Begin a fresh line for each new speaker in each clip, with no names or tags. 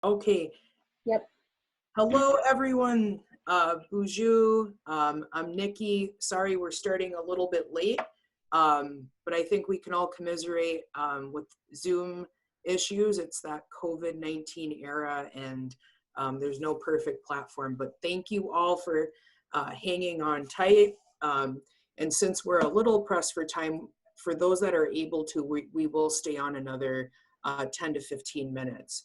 Okay.
Yep.
Hello, everyone. Bonjour. I'm Nikki. Sorry, we're starting a little bit late, but I think we can all commiserate with Zoom issues. It's that COVID-19 era, and there's no perfect platform. But thank you all for hanging on tight. And since we're a little pressed for time, for those that are able to, we will stay on another 10 to 15 minutes.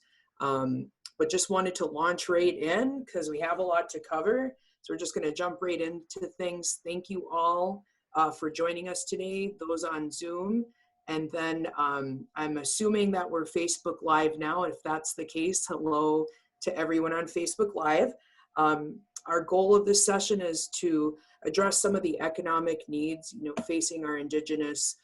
But just wanted to launch right in because we have a lot to cover. So we're just going to jump right into things. Thank you all for joining us today, those on Zoom. And then I'm assuming that we're Facebook Live now. If that's the case, hello to everyone on Facebook Live. Our goal of this session is to address some of the economic needs, facing our Indigenous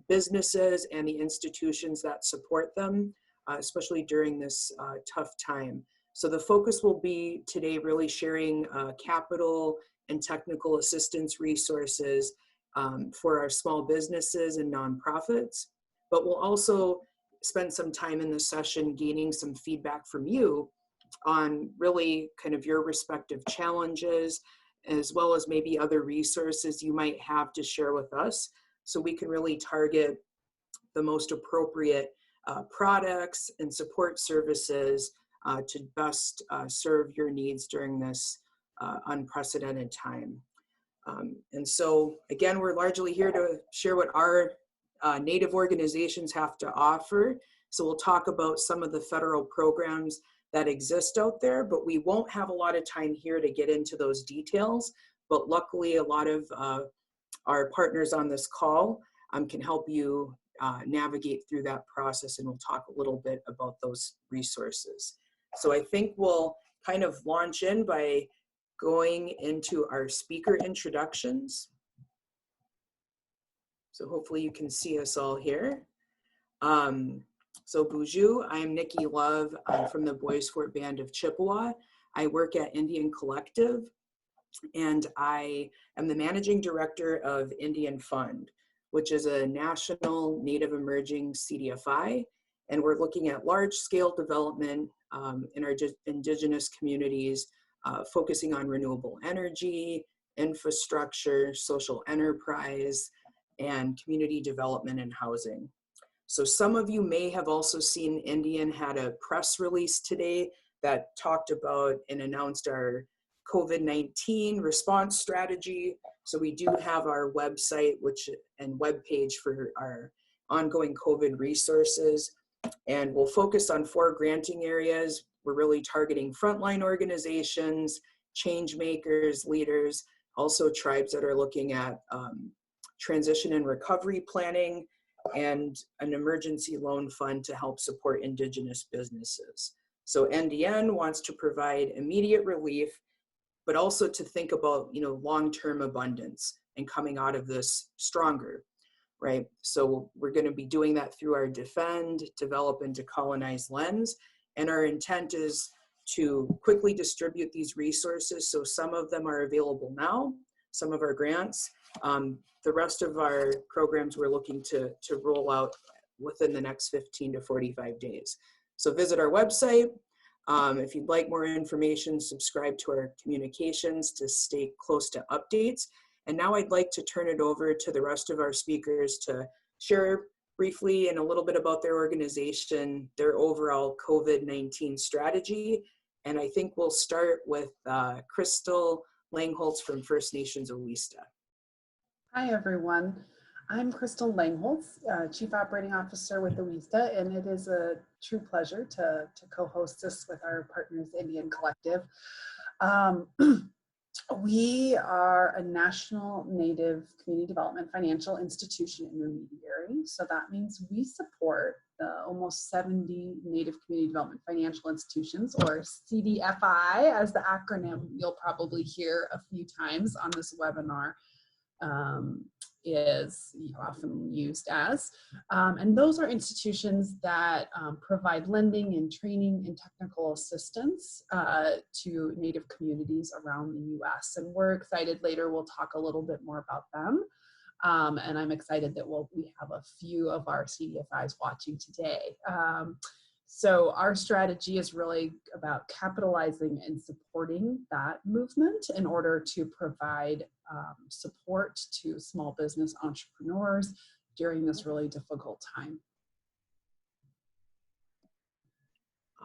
businesses and the institutions that support them, especially during this tough time. So the focus will be today really sharing capital and technical assistance resources for our small businesses and nonprofits, but we'll also spend some time in the session gaining some feedback from you on really kind of your respective challenges, as well as maybe other resources you might have to share with us, so we can really target the most appropriate products and support services to best serve your needs during this unprecedented time. And so again, we're largely here to share what our Native organizations have to offer. So we'll talk about some of the federal programs that exist out there, but we won't have a lot of time here to get into those details. But luckily, a lot of our partners on this call can help you navigate through that process, and we'll talk a little bit about those resources. So I think we'll kind of launch in by going into our speaker introductions. So hopefully you can see us all here. So bonjour, I'm Nikki Love. I'm from the Boys Fort Band of Chippewa. I work at Indian Collective, and I am the managing director of Indian Fund, which is a national Native emerging CDFI. And we're looking at large-scale development in our Indigenous communities, focusing on renewable energy, infrastructure, social enterprise, and community development and housing. So some of you may have also seen Indian had a press release today that talked about and announced our COVID-19 response strategy. So we do have our website and webpage for our ongoing COVID resources, and we'll focus on 4 granting areas. We're really targeting frontline organizations, change makers, leaders, also tribes that are looking at transition and recovery planning, and an emergency loan fund to help support Indigenous businesses. So NDN wants to provide immediate relief, but also to think about, long-term abundance and coming out of this stronger, right? So we're going to be doing that through our Defend, Develop, and Decolonize lens. And our intent is to quickly distribute these resources. So some of them are available now, some of our grants. The rest of our programs we're looking to roll out within the next 15 to 45 days. So visit our website. If you'd like more information, subscribe to our communications to stay close to updates. And now I'd like to turn it over to the rest of our speakers to share briefly and a little bit about their organization, their overall COVID-19 strategy. And I think we'll start with Crystal Langholtz from First Nations Oweesta.
Hi, everyone. I'm Crystal Langholtz, Chief Operating Officer with Oweesta, and it is a true pleasure to co-host this with our partners, Indian Collective. We are a national Native community development financial institution intermediary. So that means we support the almost 70 Native community development financial institutions, or CDFI, as the acronym you'll probably hear a few times on this webinar is often used as. And those are institutions that provide lending and training and technical assistance to Native communities around the US. And we're excited, later we'll talk a little bit more about them. And I'm excited that we have a few of our CDFIs watching today. So our strategy is really about capitalizing and supporting that movement in order to provide support to small business entrepreneurs during this really difficult time.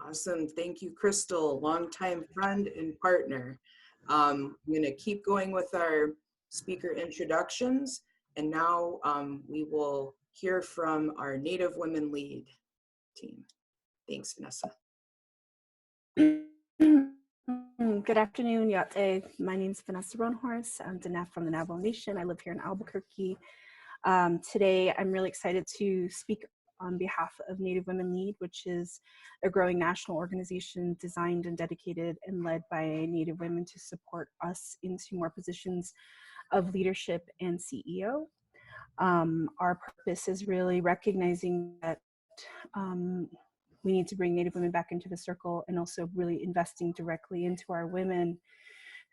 Awesome. Thank you, Crystal, longtime friend and partner. I'm going to keep going with our speaker introductions, and now we will hear from our Native Women Lead team. Thanks, Vanessa.
Good afternoon, Yate. My name is Vanessa Roanhorse. I'm Danaf from the Navajo Nation. I live here in Albuquerque. Today, I'm really excited to speak on behalf of Native Women Lead, which is a growing national organization designed and dedicated and led by Native women to support us into more positions of leadership and CEO. Our purpose is really recognizing that we need to bring Native women back into the circle, and also really investing directly into our women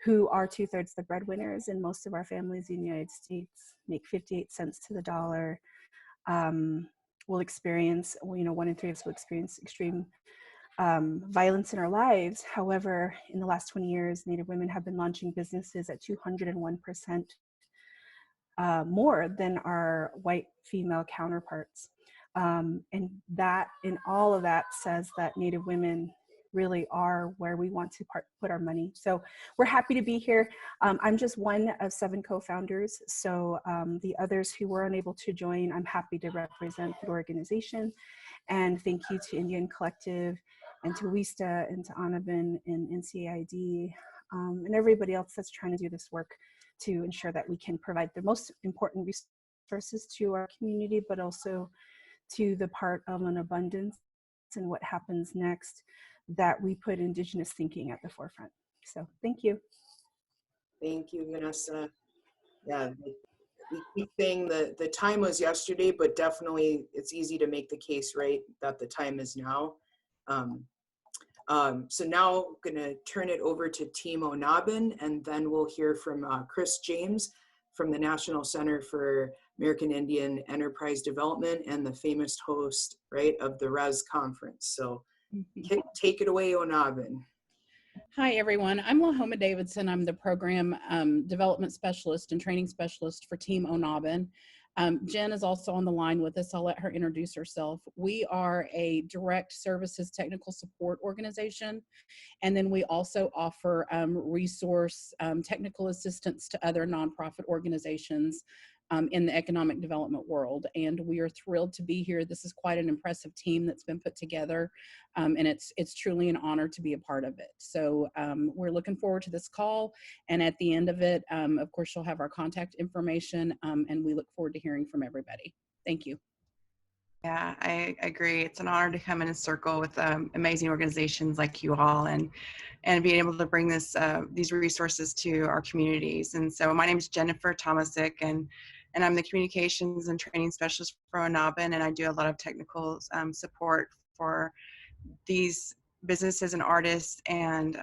who are 2/3 the breadwinners in most of our families in the United States, make 58 cents to the dollar, will experience, 1 in 3 of us will experience extreme violence in our lives. However, in the last 20 years, Native women have been launching businesses at 201% more than our white female counterparts. And all of that says that Native women really are where we want to put our money. So we're happy to be here. I'm just one of 7 co-founders. So the others who were unable to join, I'm happy to represent the organization. And thank you to Indian Collective and to Oweesta and to ONABEN and NCAID and everybody else that's trying to do this work to ensure that we can provide the most important resources to our community, but also to the part of an abundance and what happens next, that we put Indigenous thinking at the forefront. So thank you.
Thank you, Vanessa. Yeah, we keep saying the time was yesterday, but definitely it's easy to make the case, right, that the time is now. So now I'm going to turn it over to Team ONABEN, and then we'll hear from Chris James from the National Center for American Indian Enterprise Development and the famous host, right, of the RES conference. So take it away, ONABEN.
Hi, everyone. I'm Lahoma Davidson. I'm the program development specialist and training specialist for Team ONABEN. Jen is also on the line with us. I'll let her introduce herself. We are a direct services technical support organization, and then we also offer resource technical assistance to other nonprofit organizations in the economic development world. And we are thrilled to be here. This is quite an impressive team that's been put together, and it's truly an honor to be a part of it. So we're looking forward to this call, and at the end of it, of course, you'll have our contact information, and we look forward to hearing from everybody. Thank you.
Yeah, I agree. It's an honor to come in a circle with amazing organizations like you all, and being able to bring these resources to our communities. And so my name is Jennifer Tomasic, and I'm the communications and training specialist for ONABEN, and I do a lot of technical support for these businesses and artists and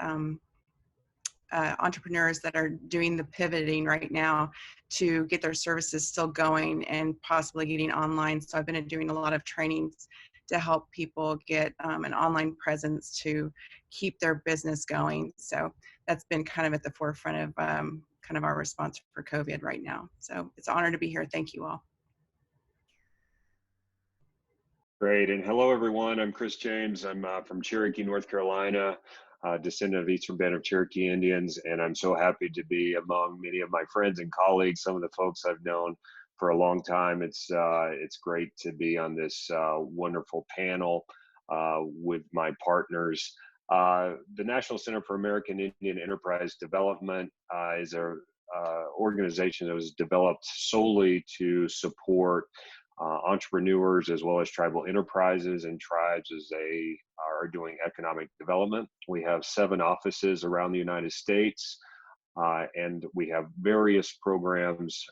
entrepreneurs that are doing the pivoting right now to get their services still going and possibly getting online. So I've been doing a lot of trainings to help people get an online presence to keep their business going. So that's been kind of at the forefront of kind of our response for COVID right now. So it's an honor to be here. Thank you all.
Great, and hello everyone. I'm Chris James. I'm from Cherokee, North Carolina, descendant of Eastern Band of Cherokee Indians, and I'm so happy to be among many of my friends and colleagues, some of the folks I've known for a long time. It's great to be on this wonderful panel with my partners. The National Center for American Indian Enterprise Development is an organization that was developed solely to support entrepreneurs as well as tribal enterprises and tribes as they are doing economic development. We have 7 offices around the United States, and we have various programs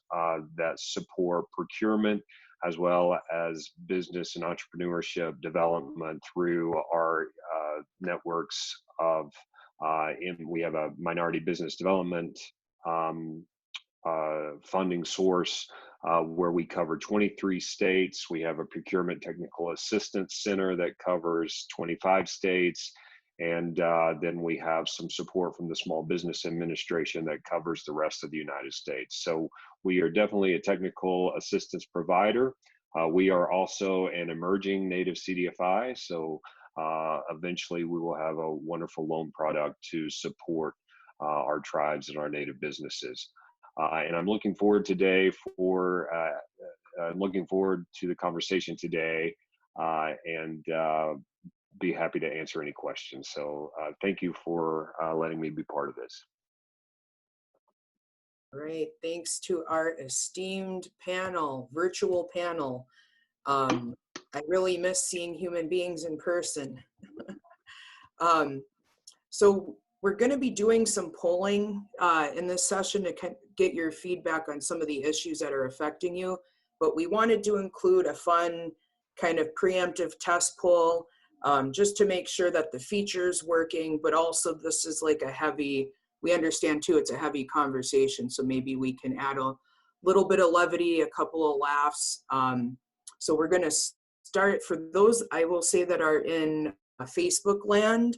that support procurement as well as business and entrepreneurship development through our networks of, we have a minority business development funding source where we cover 23 states. We have a procurement technical assistance center that covers 25 states. And then we have some support from the Small Business Administration that covers the rest of the United States. So we are definitely a technical assistance provider. We are also an emerging Native CDFI. So eventually we will have a wonderful loan product to support our tribes and our Native businesses. And I'm looking forward today looking forward to the conversation today and be happy to answer any questions. So thank you for letting me be part of this.
Great, thanks to our esteemed panel, virtual panel. I really miss seeing human beings in person. So we're going to be doing some polling in this session to get your feedback on some of the issues that are affecting you, but we wanted to include a fun kind of preemptive test poll just to make sure that the feature's working, but also this is like a heavy, we understand too, it's a heavy conversation, so maybe we can add a little bit of levity, a couple of laughs. So we're going to start. For those, I will say, that are in Facebook land,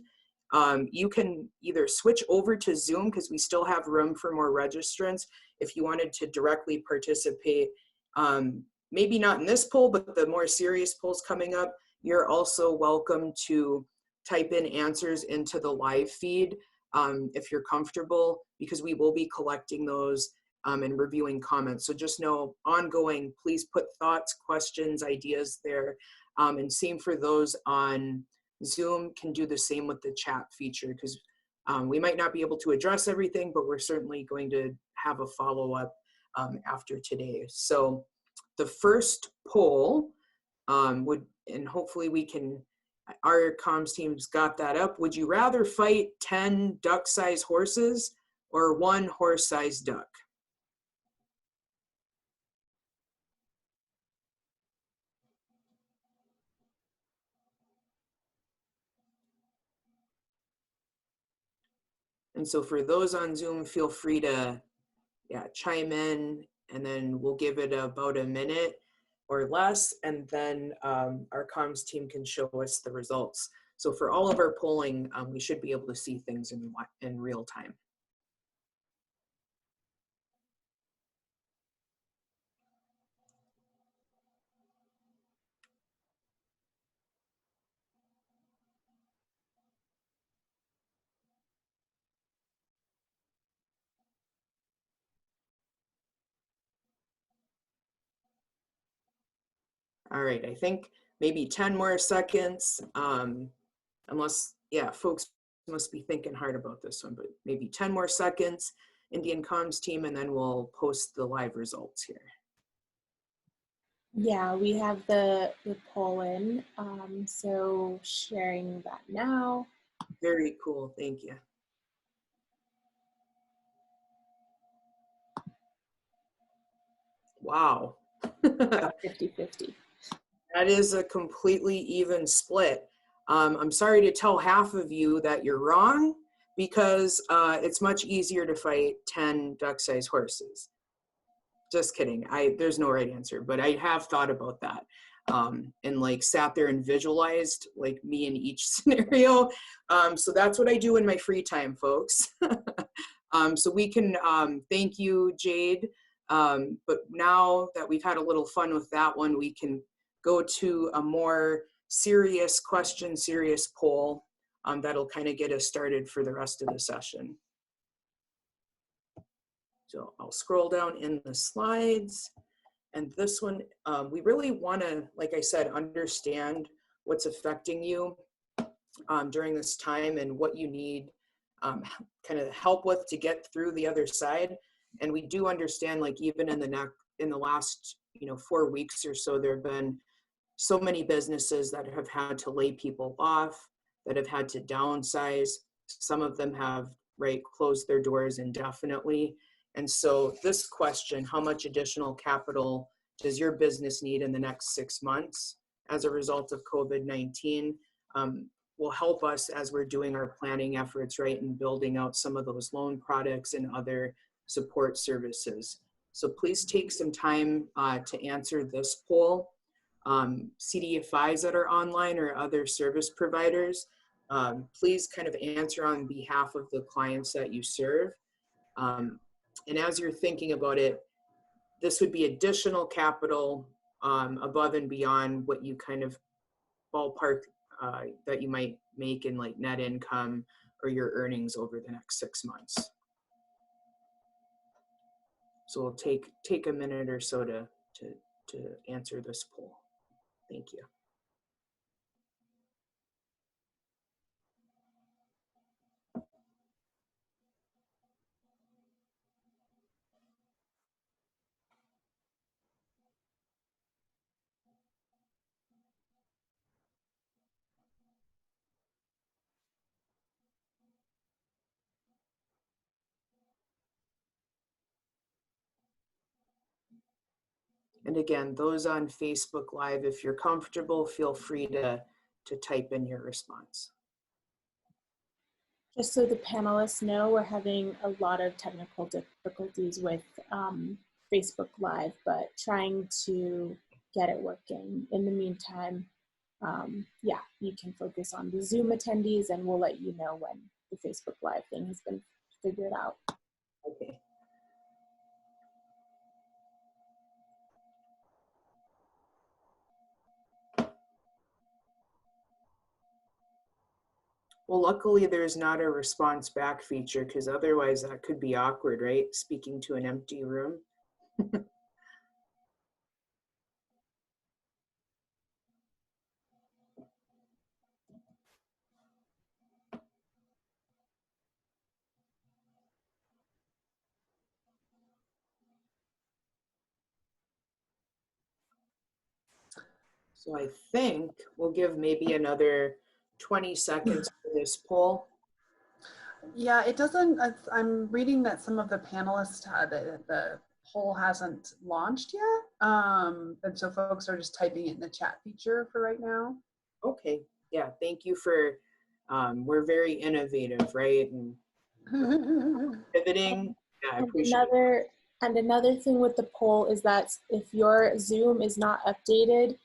you can either switch over to Zoom because we still have room for more registrants if you wanted to directly participate. Maybe not in this poll, but the more serious polls coming up, you're also welcome to type in answers into the live feed if you're comfortable, because we will be collecting those and reviewing comments. So just know, ongoing, please put thoughts, questions, ideas there. And same for those on Zoom, can do the same with the chat feature, because we might not be able to address everything, but we're certainly going to have a follow-up after today. So the first poll and hopefully we can, our comms team's got that up. Would you rather fight 10 duck-sized horses or 1 horse-sized duck? And so for those on Zoom, feel free to chime in, and then we'll give it about a minute or less, and then our comms team can show us the results. So for all of our polling, we should be able to see things in real time. All right, I think maybe 10 more seconds, unless, folks must be thinking hard about this one, but maybe 10 more seconds, Indian comms team, and then we'll post the live results here.
Yeah, we have the poll in, so sharing that now.
Very cool, thank you. Wow.
50-50.
That is a completely even split. I'm sorry to tell half of you that you're wrong, because it's much easier to fight 10 duck-sized horses. Just kidding. There's no right answer, but I have thought about that and like sat there and visualized like me in each scenario. So that's what I do in my free time, folks. So we can thank you, Jade. But now that we've had a little fun with that one, we can go to a more serious question, serious poll that'll kind of get us started for the rest of the session. So I'll scroll down in the slides, and this one, we really want to, like I said, understand what's affecting you during this time and what you need kind of help with to get through the other side. And we do understand, like, even in the last 4 weeks or so, there have been so many businesses that have had to lay people off, that have had to downsize. Some of them have closed their doors indefinitely. And so this question, how much additional capital does your business need in the next 6 months as a result of COVID-19, will help us as we're doing our planning efforts, and building out some of those loan products and other support services. So please take some time to answer this poll. CDFIs that are online or other service providers, please kind of answer on behalf of the clients that you serve. And as you're thinking about it, this would be additional capital above and beyond what you kind of ballpark that you might make in like net income or your earnings over the next 6 months. So we'll take a minute or so to answer this poll. Thank you. And again, those on Facebook Live, if you're comfortable, feel free to type in your response.
Just so the panelists know, we're having a lot of technical difficulties with Facebook Live, but trying to get it working. In the meantime, yeah, you can focus on the Zoom attendees and we'll let you know when the Facebook Live thing has been figured out.
Okay. Well, luckily there's not a response back feature because otherwise that could be awkward, right? Speaking to an empty room. So I think we'll give maybe another 20 seconds for this poll.
Yeah, it doesn't, I'm reading that some of the panelists had the poll hasn't launched yet. And so folks are just typing it in the chat feature for right now.
Okay, yeah, thank you for, we're very innovative, right? And pivoting, yeah, I appreciate it.
Another thing with the poll is that if your Zoom is not updated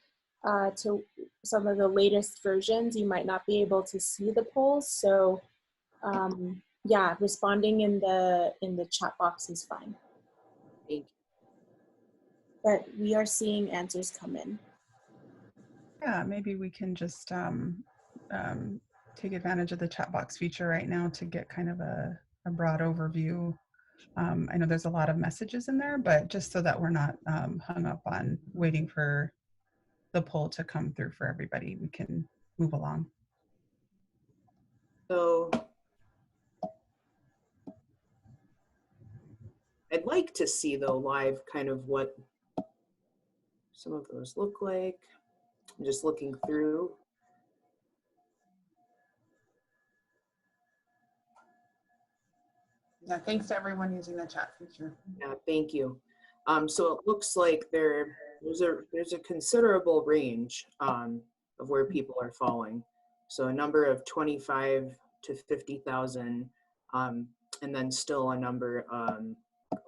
to some of the latest versions, you might not be able to see the polls. So yeah, responding in the chat box is fine.
Thank you.
But we are seeing answers come in.
Yeah, maybe we can just take advantage of the chat box feature right now to get kind of a broad overview. I know there's a lot of messages in there, but just so that we're not hung up on waiting for the poll to come through for everybody, we can move along.
So I'd like to see though live kind of what some of those look like. I'm just looking through.
Yeah, thanks to everyone using the chat feature.
Yeah, thank you. So it looks like there's a considerable range of where people are falling. So a number of 25 to 50,000, and then still a number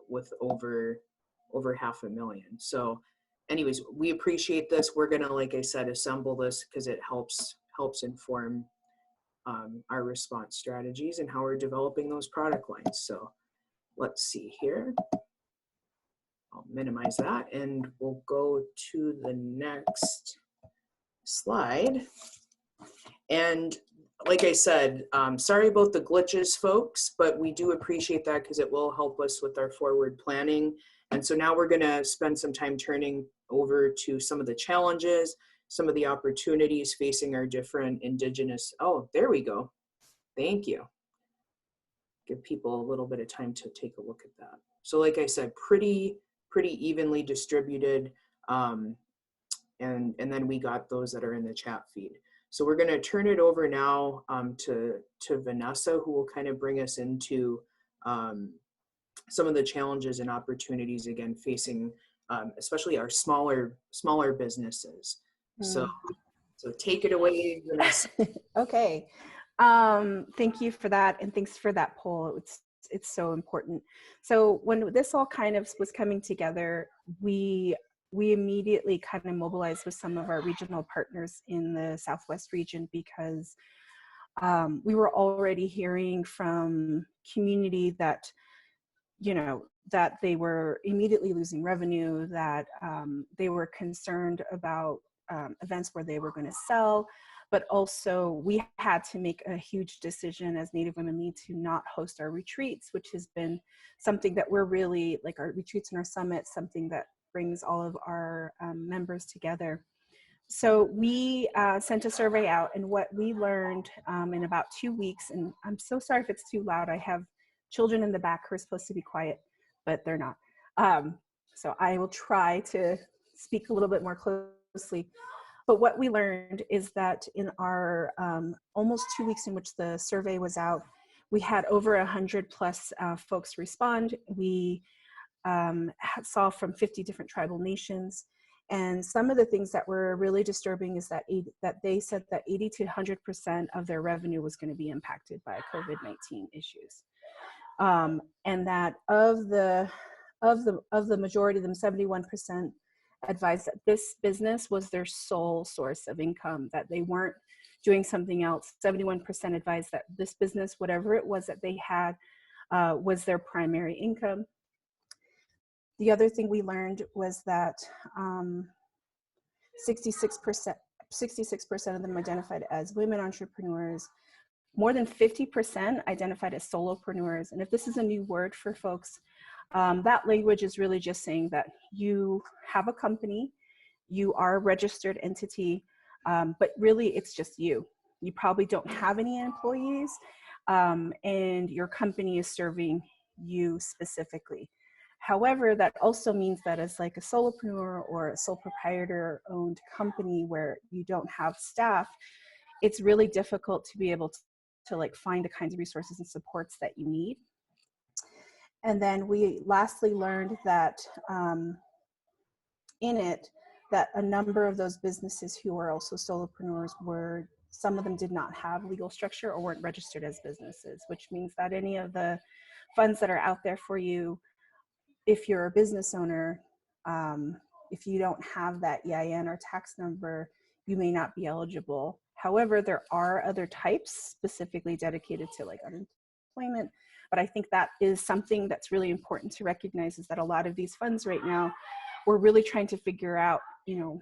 with over 500,000. So anyways, we appreciate this. We're gonna, like I said, assemble this because it helps inform our response strategies and how we're developing those product lines. So let's see here. I'll minimize that and we'll go to the next slide. And like I said, sorry about the glitches, folks, but we do appreciate that because it will help us with our forward planning. And so now we're gonna spend some time turning over to some of the challenges, some of the opportunities facing our different Indigenous, oh, there we go. Thank you. Give people a little bit of time to take a look at that. So like I said, pretty evenly distributed. And then we got those that are in the chat feed. So we're gonna turn it over now to Vanessa, who will kind of bring us into some of the challenges and opportunities again facing especially our smaller businesses. So take it away, Vanessa.
Okay. Thank you for that. And thanks for that poll. It's it's so important. So when this all kind of was coming together, we immediately kind of mobilized with some of our regional partners in the Southwest region, because we were already hearing from community that, you know, that they were immediately losing revenue, that they were concerned about events where they were going to sell, but also we had to make a huge decision as Native Women Lead to not host our retreats, which has been something that we're really, like our retreats and our summits, something that brings all of our members together. So we sent a survey out, and what we learned in about 2 weeks, and I'm so sorry if it's too loud, I have children in the back who are supposed to be quiet, but they're not. So I will try to speak a little bit more closely. But what we learned is that in our almost 2 weeks in which the survey was out, we had over 100 plus folks respond. We saw from 50 different tribal nations. And some of the things that were really disturbing is that they said that 80 to 100% of their revenue was going to be impacted by COVID-19 issues. And that of the majority of them, 71% advised that this business was their sole source of income, that they weren't doing something else. 71% advised that this business, whatever it was that they had, was their primary income. The other thing we learned was that 66% of them identified as women entrepreneurs. More than 50% identified as solopreneurs. And if this is a new word for folks, that language is really just saying that you have a company, you are a registered entity, but really it's just you. You probably don't have any employees, and your company is serving you specifically. However, that also means that as like a solopreneur or a sole proprietor owned company where you don't have staff, it's really difficult to be able to like find the kinds of resources and supports that you need. And then we lastly learned that in it, that a number of those businesses who are also solopreneurs were, some of them did not have legal structure or weren't registered as businesses, which means that any of the funds that are out there for you, if you're a business owner, if you don't have that EIN or tax number, you may not be eligible. However, there are other types specifically dedicated to like unemployment, but I think that is something that's really important to recognize, is that a lot of these funds right now, we're really trying to figure out, you know,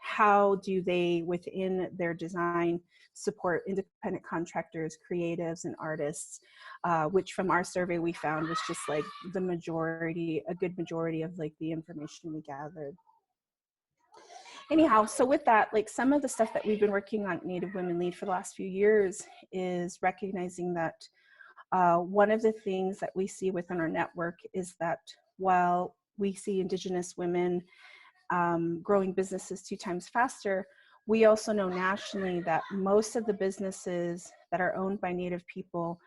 how do they within their design support independent contractors, creatives, and artists, which from our survey we found was just like the majority, a good majority of like the information we gathered. Anyhow, so with that, like some of the stuff that we've been working on at Native Women Lead for the last few years is recognizing that one of the things that we see within our network is that while we see Indigenous women growing businesses 2 times faster, we also know nationally that most of the businesses that are owned by Native people,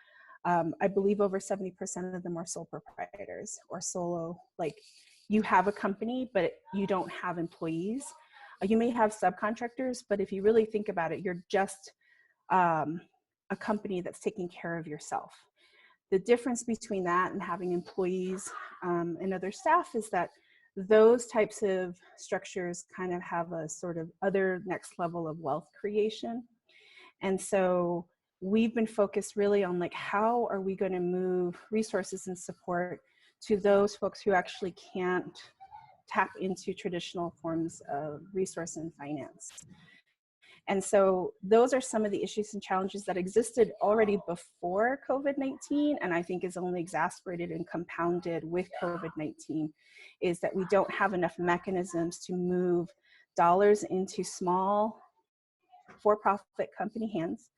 I believe over 70% of them are sole proprietors or solo, like you have a company, but you don't have employees. You may have subcontractors, but if you really think about it, you're just a company that's taking care of yourself. The difference between that and having employees and other staff is that those types of structures kind of have a sort of other next level of wealth creation. And so we've been focused really on like, how are we going to move resources and support to those folks who actually can't tap into traditional forms of resource and finance. And so those are some of the issues and challenges that existed already before COVID-19, and I think is only exacerbated and compounded with COVID-19, is that we don't have enough mechanisms to move dollars into small for-profit company hands.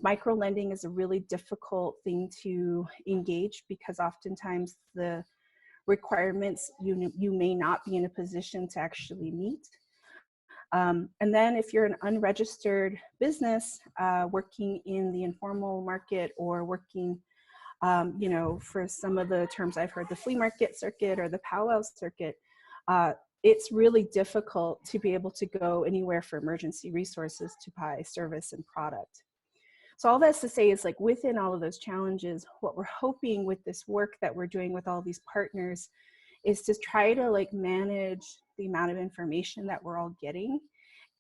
Micro-lending is a really difficult thing to engage because oftentimes the requirements you may not be in a position to actually meet. And then if you're an unregistered business working in the informal market or working, you know, for some of the terms I've heard, the flea market circuit or the powwow circuit, it's really difficult to be able to go anywhere for emergency resources to buy service and product. So all that's to say is, like, within all of those challenges, what we're hoping with this work that we're doing with all these partners is to try to like manage the amount of information that we're all getting,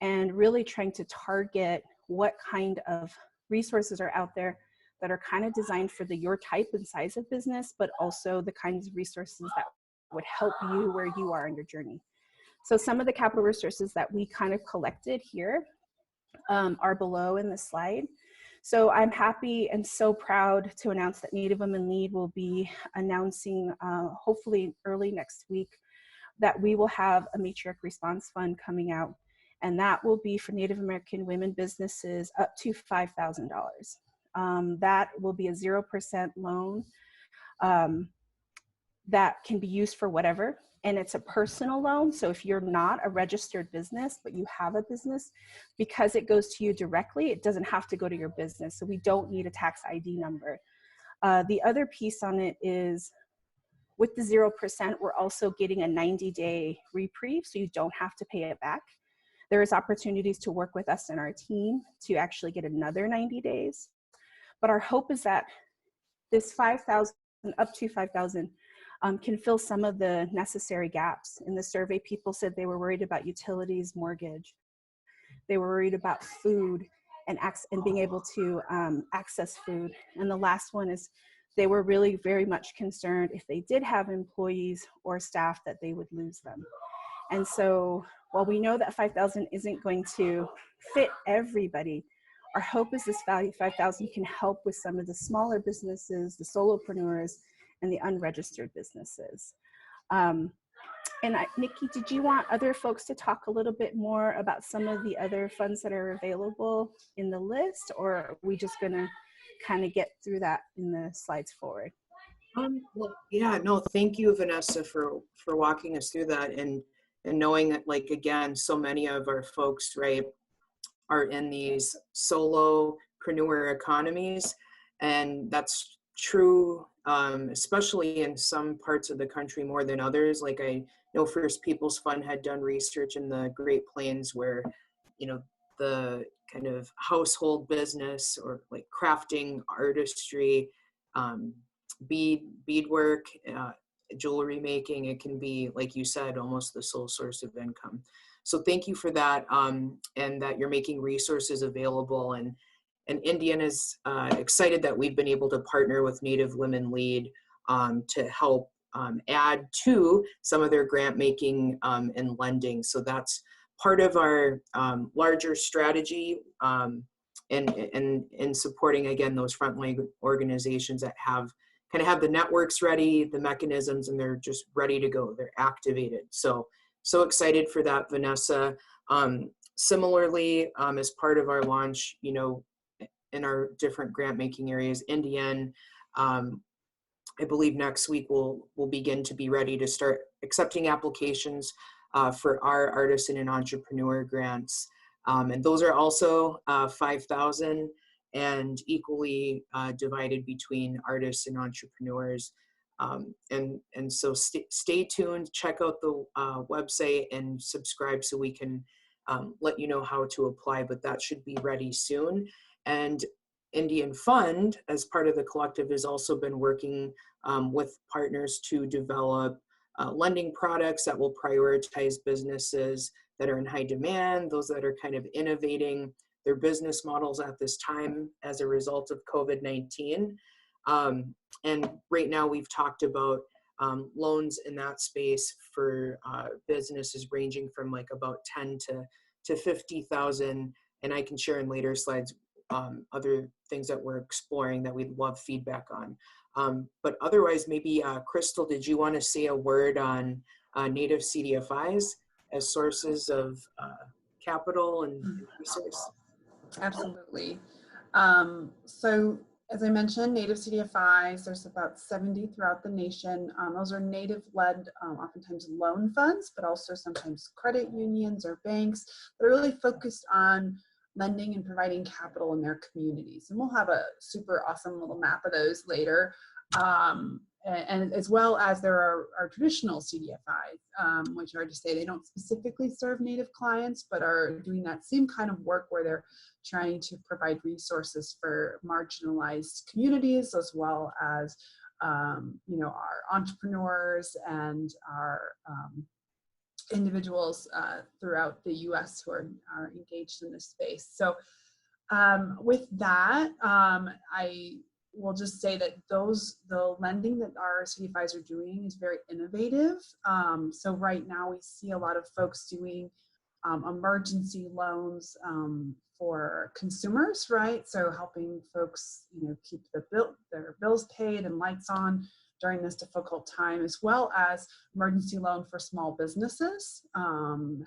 and really trying to target what kind of resources are out there that are kind of designed for your type and size of business, but also the kinds of resources that would help you where you are in your journey. So some of the capital resources that we kind of collected here are below in the slide. So I'm happy and so proud to announce that Native Women Lead will be announcing, hopefully early next week, that we will have a Matriarch Response Fund coming out, and that will be for Native American women businesses up to $5,000. That will be a 0% loan that can be used for whatever, and it's a personal loan. So if you're not a registered business, but you have a business, because it goes to you directly, it doesn't have to go to your business. So we don't need a tax ID number. The other piece on it is, with the 0%, we're also getting a 90-day reprieve, so you don't have to pay it back. There is opportunities to work with us and our team to actually get another 90 days. But our hope is that this 5,000, up to 5,000, can fill some of the necessary gaps. In the survey, people said they were worried about utilities, mortgage. They were worried about food and being able to access food. And the last one is, they were really very much concerned if they did have employees or staff that they would lose them. And so while we know that 5,000 isn't going to fit everybody, our hope is this value 5,000 can help with some of the smaller businesses, the solopreneurs, and the unregistered businesses. Nikki, did you want other folks to talk a little bit more about some of the other funds that are available in the list, or are we just gonna kind of get through that in the slides forward?
Well, yeah, no, thank you, Vanessa, for walking us through that, and knowing that, like, again, so many of our folks, right, are in these solopreneur economies, and that's true, especially in some parts of the country more than others. Like, I know First Peoples Fund had done research in the Great Plains where, you know, the kind of household business, or like crafting, artistry, beadwork, jewelry making, it can be, like you said, almost the sole source of income. So thank you for that, and that you're making resources available. And Indian is excited that we've been able to partner with Native Women Lead to help add to some of their grant making and lending. So that's part of our larger strategy in supporting, again, those frontline organizations that have the networks ready, the mechanisms, and they're just ready to go. They're activated. So excited for that, Vanessa. Similarly, as part of our launch, you know, in our different grant making areas, Indian, I believe next week we'll begin to be ready to start accepting applications for our artisan and entrepreneur grants. And those are also 5,000 and equally divided between artists and entrepreneurs. And so stay tuned, check out the website and subscribe so we can let you know how to apply, but that should be ready soon. And Indian Fund, as part of the collective, has also been working with partners to develop lending products that will prioritize businesses that are in high demand, those that are kind of innovating their business models at this time as a result of COVID-19. And right now we've talked about loans in that space for businesses ranging from like about 10 to 50,000. And I can share in later slides other things that we're exploring that we'd love feedback on. But otherwise, maybe Crystal, did you want to say a word on Native CDFIs as sources of capital and resource?
Absolutely. So as I mentioned, Native CDFIs, there's about 70 throughout the nation. Those are Native-led, oftentimes loan funds, but also sometimes credit unions or banks that are really focused on lending and providing capital in their communities. And we'll have a super awesome little map of those later. and as well as there are traditional CDFIs, which are to say they don't specifically serve Native clients, but are doing that same kind of work where they're trying to provide resources for marginalized communities, as well as you know, our entrepreneurs and our individuals throughout the US who are engaged in this space. So with that, I will just say that the lending that our CDFIs are doing is very innovative. So right now we see a lot of folks doing emergency loans for consumers, right? So helping folks, you know, keep their bills paid and lights on during this difficult time, as well as emergency loan for small businesses,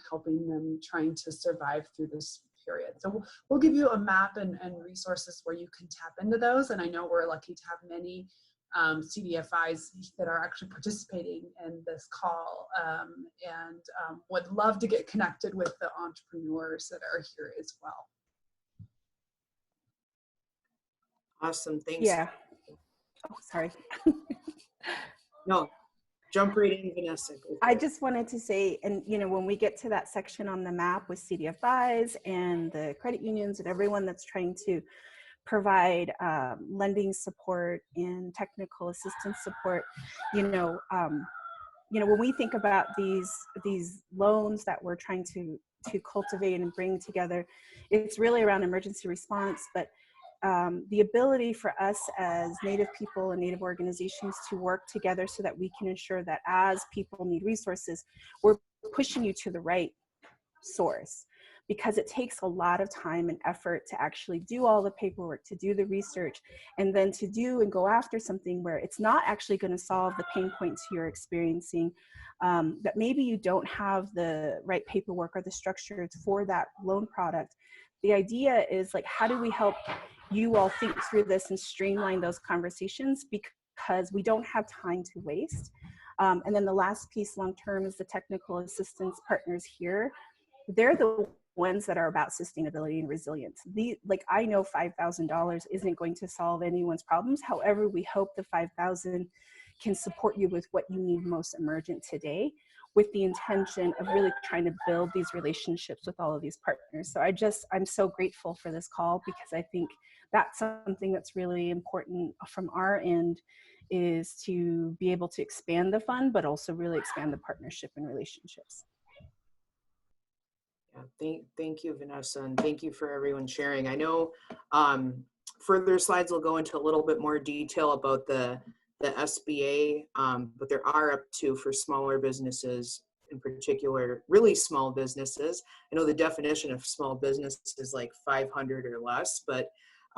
helping them trying to survive through this period. So we'll give you a map and resources where you can tap into those. And I know we're lucky to have many CDFIs that are actually participating in this call, and would love to get connected with the entrepreneurs that are here as well.
Awesome, thanks.
Yeah. Oh, sorry.
No, jump right in, Vanessa.
I just wanted to say, and you know, when we get to that section on the map with CDFIs and the credit unions and everyone that's trying to provide lending support and technical assistance support, you know, when we think about these loans that we're trying to cultivate and bring together, it's really around emergency response, but the ability for us as Native people and Native organizations to work together so that we can ensure that as people need resources, we're pushing you to the right source, because it takes a lot of time and effort to actually do all the paperwork, to do the research, and then to do and go after something where it's not actually going to solve the pain points you're experiencing, that maybe you don't have the right paperwork or the structure for that loan product. The idea is like, how do we help you all think through this and streamline those conversations, because we don't have time to waste. And then the last piece long term is the technical assistance partners here. They're the ones that are about sustainability and resilience. Like, I know $5,000 isn't going to solve anyone's problems. However, we hope the $5,000 can support you with what you need most emergent today, with the intention of really trying to build these relationships with all of these partners. So I'm so grateful for this call, because I think that's something that's really important from our end, is to be able to expand the fund, but also really expand the partnership and relationships.
Yeah, thank you, Vanessa, and thank you for everyone sharing. I know further slides will go into a little bit more detail about the SBA, but there are up to, for smaller businesses in particular, really small businesses. I know the definition of small business is like 500 or less, but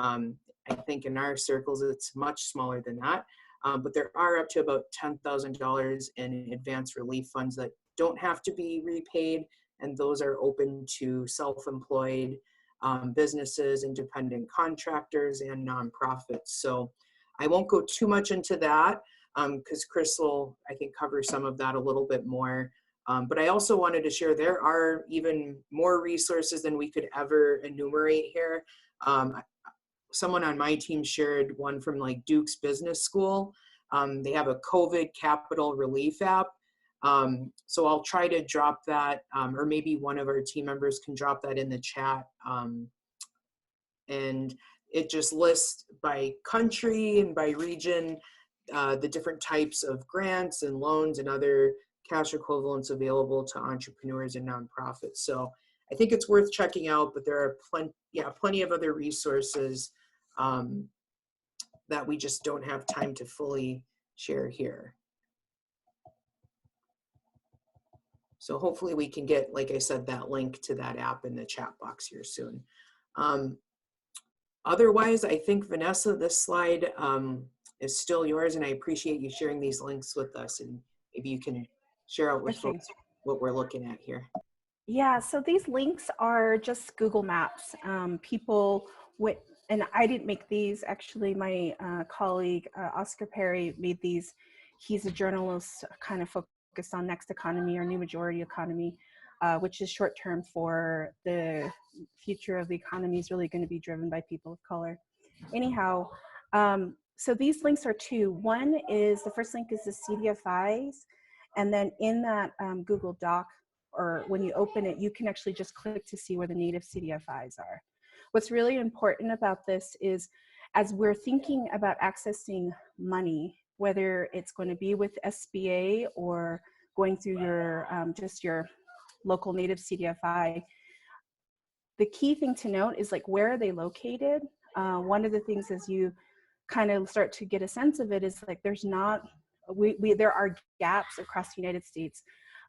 I think in our circles it's much smaller than that. But there are up to about $10,000 in advance relief funds that don't have to be repaid, and those are open to self-employed businesses, independent contractors, and nonprofits. So I won't go too much into that, because Chris will, I think, cover some of that a little bit more. But I also wanted to share there are even more resources than we could ever enumerate here. Someone on my team shared one from like Duke's Business School. They have a COVID capital relief app. So I'll try to drop that, or maybe one of our team members can drop that in the chat. And it just lists by country and by region the different types of grants and loans and other cash equivalents available to entrepreneurs and nonprofits. So I think it's worth checking out, but there are plenty of other resources that we just don't have time to fully share here. So hopefully we can get, like I said, that link to that app in the chat box here soon. Otherwise, I think, Vanessa, this slide is still yours, and I appreciate you sharing these links with us, and maybe you can share out with folks what we're looking at here.
Yeah, so these links are just Google Maps. People with, and I didn't make these, actually my colleague Oscar Perry made these. He's a journalist kind of focused on next economy or new majority economy, which is short term for the future of the economy is really going to be driven by people of color. Anyhow, So these links are two. One is, the first link is the CDFIs. And then in that Google Doc, or when you open it, you can actually just click to see where the Native CDFIs are. What's really important about this is, as we're thinking about accessing money, whether it's going to be with SBA or going through your just your local Native CDFI, the key thing to note is, like, where are they located? One of the things, as you kind of start to get a sense of it, is like there are gaps across the United States.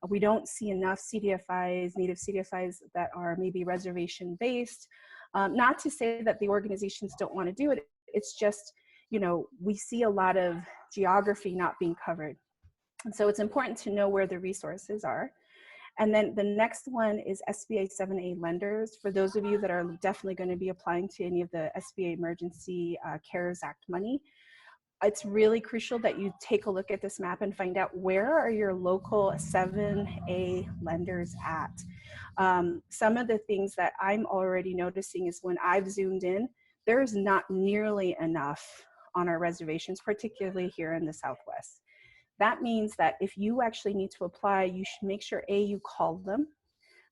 We don't see enough CDFIs, Native CDFIs, that are maybe reservation based. Not to say that the organizations don't want to do it. It's just, you know, we see a lot of geography not being covered. And so it's important to know where the resources are. And then the next one is SBA 7A lenders. For those of you that are definitely going to be applying to any of the SBA Emergency CARES Act money, it's really crucial that you take a look at this map and find out where are your local 7A lenders at. Some of the things that I'm already noticing is, when I've zoomed in, there's not nearly enough on our reservations, particularly here in the Southwest. That means that if you actually need to apply, you should make sure, A, you call them,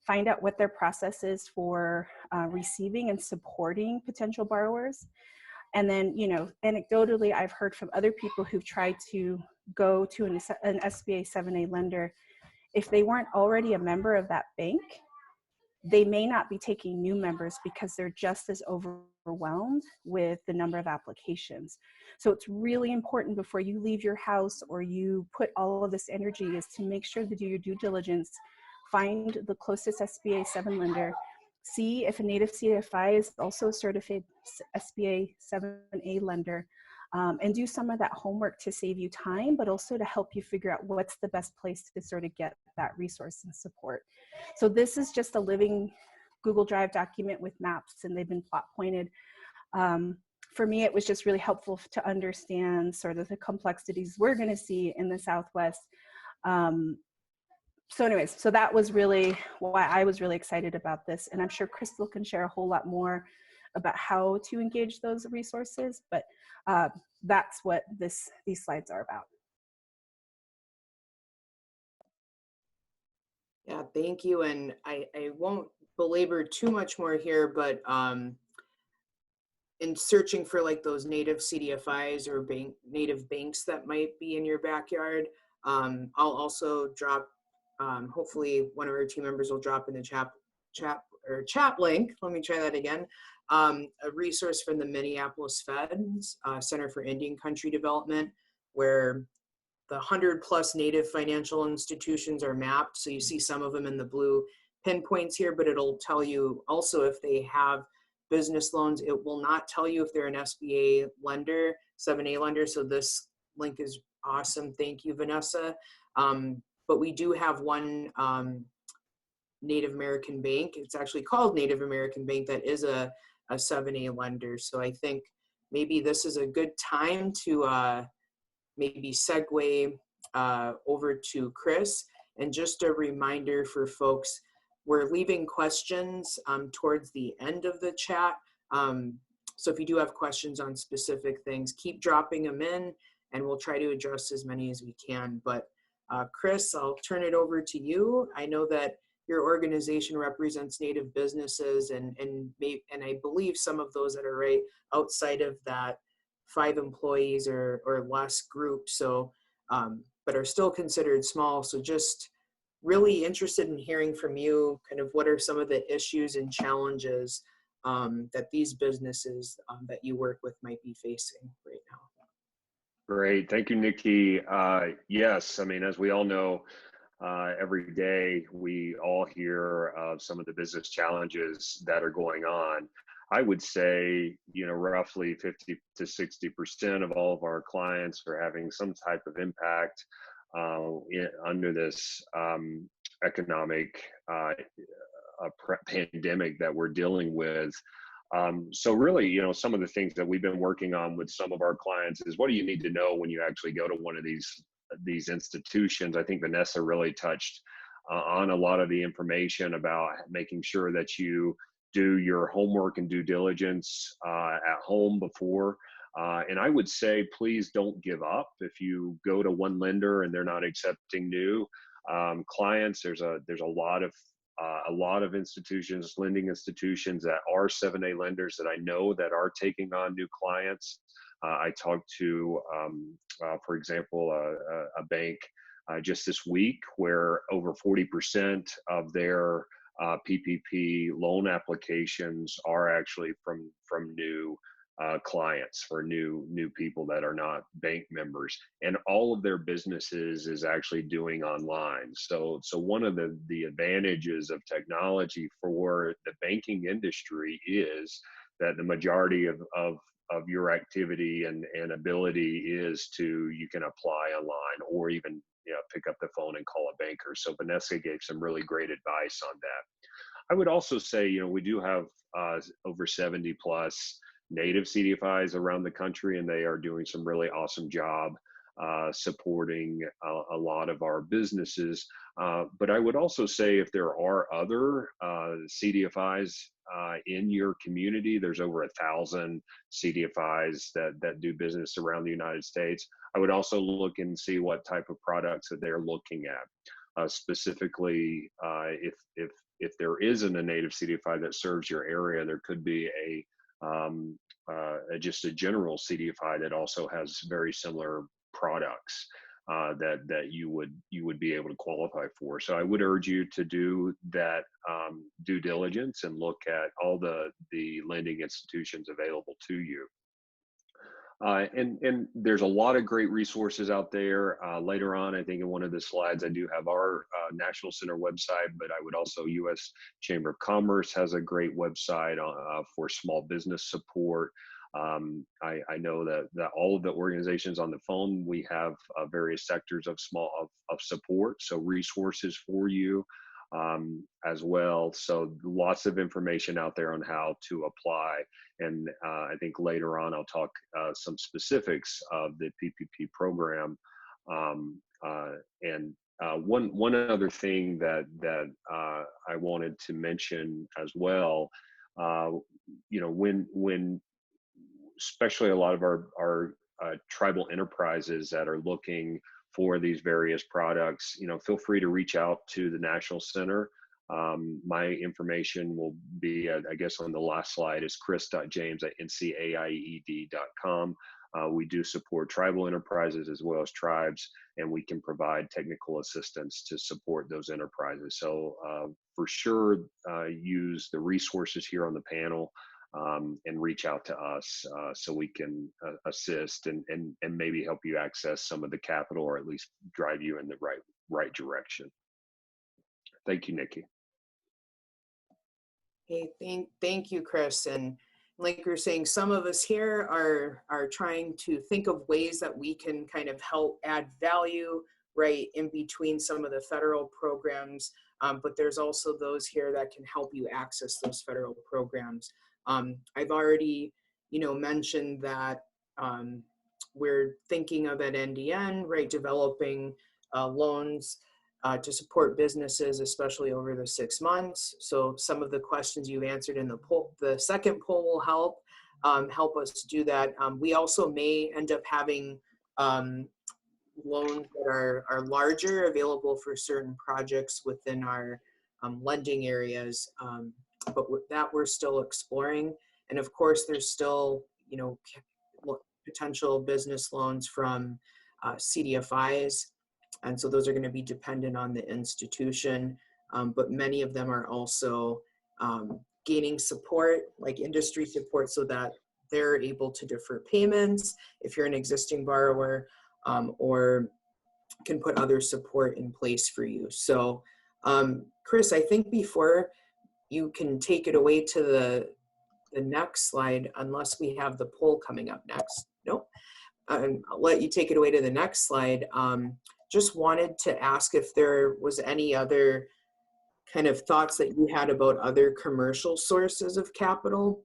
find out what their process is for receiving and supporting potential borrowers. And then, you know, anecdotally, I've heard from other people who've tried to go to an SBA 7A lender. If they weren't already a member of that bank, they may not be taking new members because they're just as overwhelmed with the number of applications. So it's really important, before you leave your house or you put all of this energy, is to make sure to do your due diligence, find the closest SBA 7 lender, see if a Native CDFI is also a certified SBA 7A lender, and do some of that homework to save you time, but also to help you figure out what's the best place to sort of get that resource and support. So this is just a living Google Drive document with maps, and they've been plot pointed. For me, it was just really helpful to understand sort of the complexities we're going to see in the Southwest. So anyways, so that was really why I was really excited about this. And I'm sure Crystal can share a whole lot more about how to engage those resources, but that's what these slides are about.
Yeah, thank you. And I won't belabor too much more here, but in searching for like those Native CDFIs or native banks that might be in your backyard, I'll also drop, hopefully one of our team members will drop in the chat link. Let me try that again. A resource from the Minneapolis Fed's Center for Indian Country Development, where the 100+ Native financial institutions are mapped. So you see some of them in the blue pinpoints here, but it'll tell you also if they have business loans. It will not tell you if they're an SBA lender, 7A lender. So this link is awesome. Thank you, Vanessa. But we do have one Native American bank. It's actually called Native American Bank that is a 7A lender. So I think maybe this is a good time to maybe segue over to Chris. And just a reminder for folks, we're leaving questions towards the end of the chat. So if you do have questions on specific things, keep dropping them in and we'll try to address as many as we can. But Chris, I'll turn it over to you. I know that your organization represents Native businesses and I believe some of those that are right outside of that 5 employees or less group, so but are still considered small. So just really interested in hearing from you, kind of what are some of the issues and challenges that these businesses that you work with might be facing right now.
Great, thank you, Nikki. Yes, I mean, as we all know, every day we all hear of some of the business challenges that are going on. I would say, you know, roughly 50 to 60% of all of our clients are having some type of impact under this economic pandemic that we're dealing with. So really, you know, some of the things that we've been working on with some of our clients is, what do you need to know when you actually go to one of these institutions? I think Vanessa really touched on a lot of the information about making sure that you do your homework and due diligence at home before And I would say, please don't give up. If you go to one lender and they're not accepting new clients, there's a lot of institutions, lending institutions that are 7A lenders that I know that are taking on new clients. I talked to, for example, a bank just this week where over 40% of their PPP loan applications are actually from new clients, for new people that are not bank members, and all of their businesses is actually doing online. So one of the advantages of technology for the banking industry is that the majority of your activity and ability is you can apply online or even pick up the phone and call a banker. So Vanessa gave some really great advice on that. I would also say, we do have over 70 plus Native CDFIs around the country, and they are doing some really awesome job supporting a lot of our businesses. But I would also say if there are other CDFIs in your community, there's over 1,000 CDFIs that do business around the United States. I would also look and see what type of products that they're looking at. Specifically, if there isn't a Native CDFI that serves your area, there could be just a general CDFI that also has very similar products that you would be able to qualify for. So I would urge you to do that due diligence and look at all the lending institutions available to you. And there's a lot of great resources out there. Later on, I think in one of the slides, I do have our National Center website, but I would also, U.S. Chamber of Commerce has a great website for small business support. I know that all of the organizations on the phone, we have various sectors of support, so resources for you as well. So lots of information out there on how to apply. And I think later on I'll talk some specifics of the PPP program. And one other thing that I wanted to mention as well, when especially a lot of our tribal enterprises that are looking for these various products, feel free to reach out to the National Center. My information will be, I guess on the last slide, is chris.james@ncaied.com. We do support tribal enterprises as well as tribes, and we can provide technical assistance to support those enterprises. So for sure, use the resources here on the panel and reach out to us so we can assist and maybe help you access some of the capital, or at least drive you in the right direction. Thank you, Nikki.
Hey, thank you, Chris. And like you're saying, some of us here are trying to think of ways that we can kind of help add value right in between some of the federal programs, but there's also those here that can help you access those federal programs. I've already, mentioned that we're thinking of at NDN, right, developing loans to support businesses, especially over the 6 months. So some of the questions you answered in the poll, the second poll will help us do that. We also may end up having loans that are larger, available for certain projects within our lending areas. But with that, we're still exploring. And of course, there's still, potential business loans from CDFIs. And so those are going to be dependent on the institution. But many of them are also gaining support, like industry support, so that they're able to defer payments if you're an existing borrower, or can put other support in place for you. So Chris, I think before you can take it away to the next slide, unless we have the poll coming up next. Nope. I'll let you take it away to the next slide. Just wanted to ask if there was any other kind of thoughts that you had about other commercial sources of capital,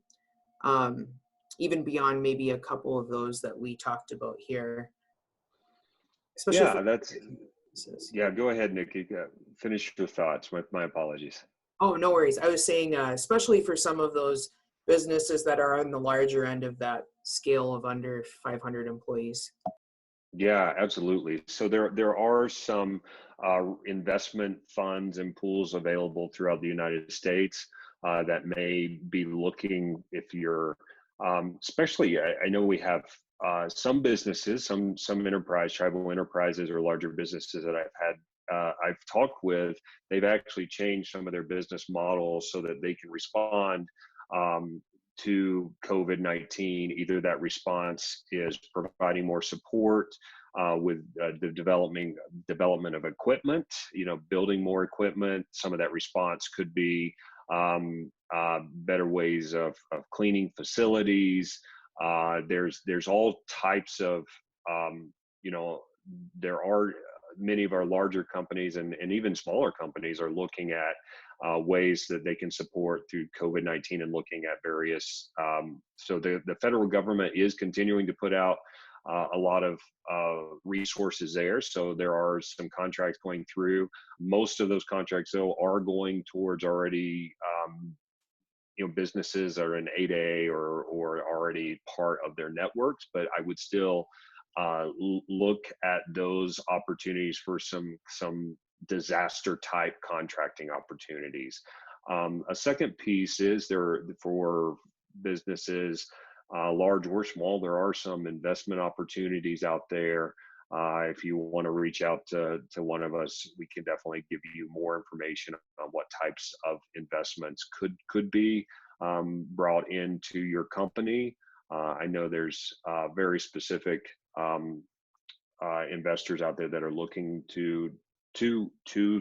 even beyond maybe a couple of those that we talked about here. Especially
yeah, go ahead, Nikki. Finish your thoughts. My apologies.
Oh, no worries. I was saying, especially for some of those businesses that are on the larger end of that scale of under 500 employees?
Yeah, absolutely. So there are some investment funds and pools available throughout the United States that may be looking, if you're, especially, I know we have some businesses, some tribal enterprises or larger businesses that I've talked with. They've actually changed some of their business models so that they can respond to COVID-19. Either that response is providing more support with the development of equipment, building more equipment. Some of that response could be better ways of cleaning facilities. There's all types of, there are many of our larger companies and even smaller companies are looking at ways that they can support through COVID-19 and looking at various. So the federal government is continuing to put out a lot of resources there. So there are some contracts going through. Most of those contracts, though, are going towards already businesses are in 8A or already part of their networks. But I would still look at those opportunities for some disaster type contracting opportunities. A second piece is there for businesses, large or small, there are some investment opportunities out there. If you want to reach out to one of us, we can definitely give you more information on what types of investments could be brought into your company. I know there's very specific investors out there that are looking to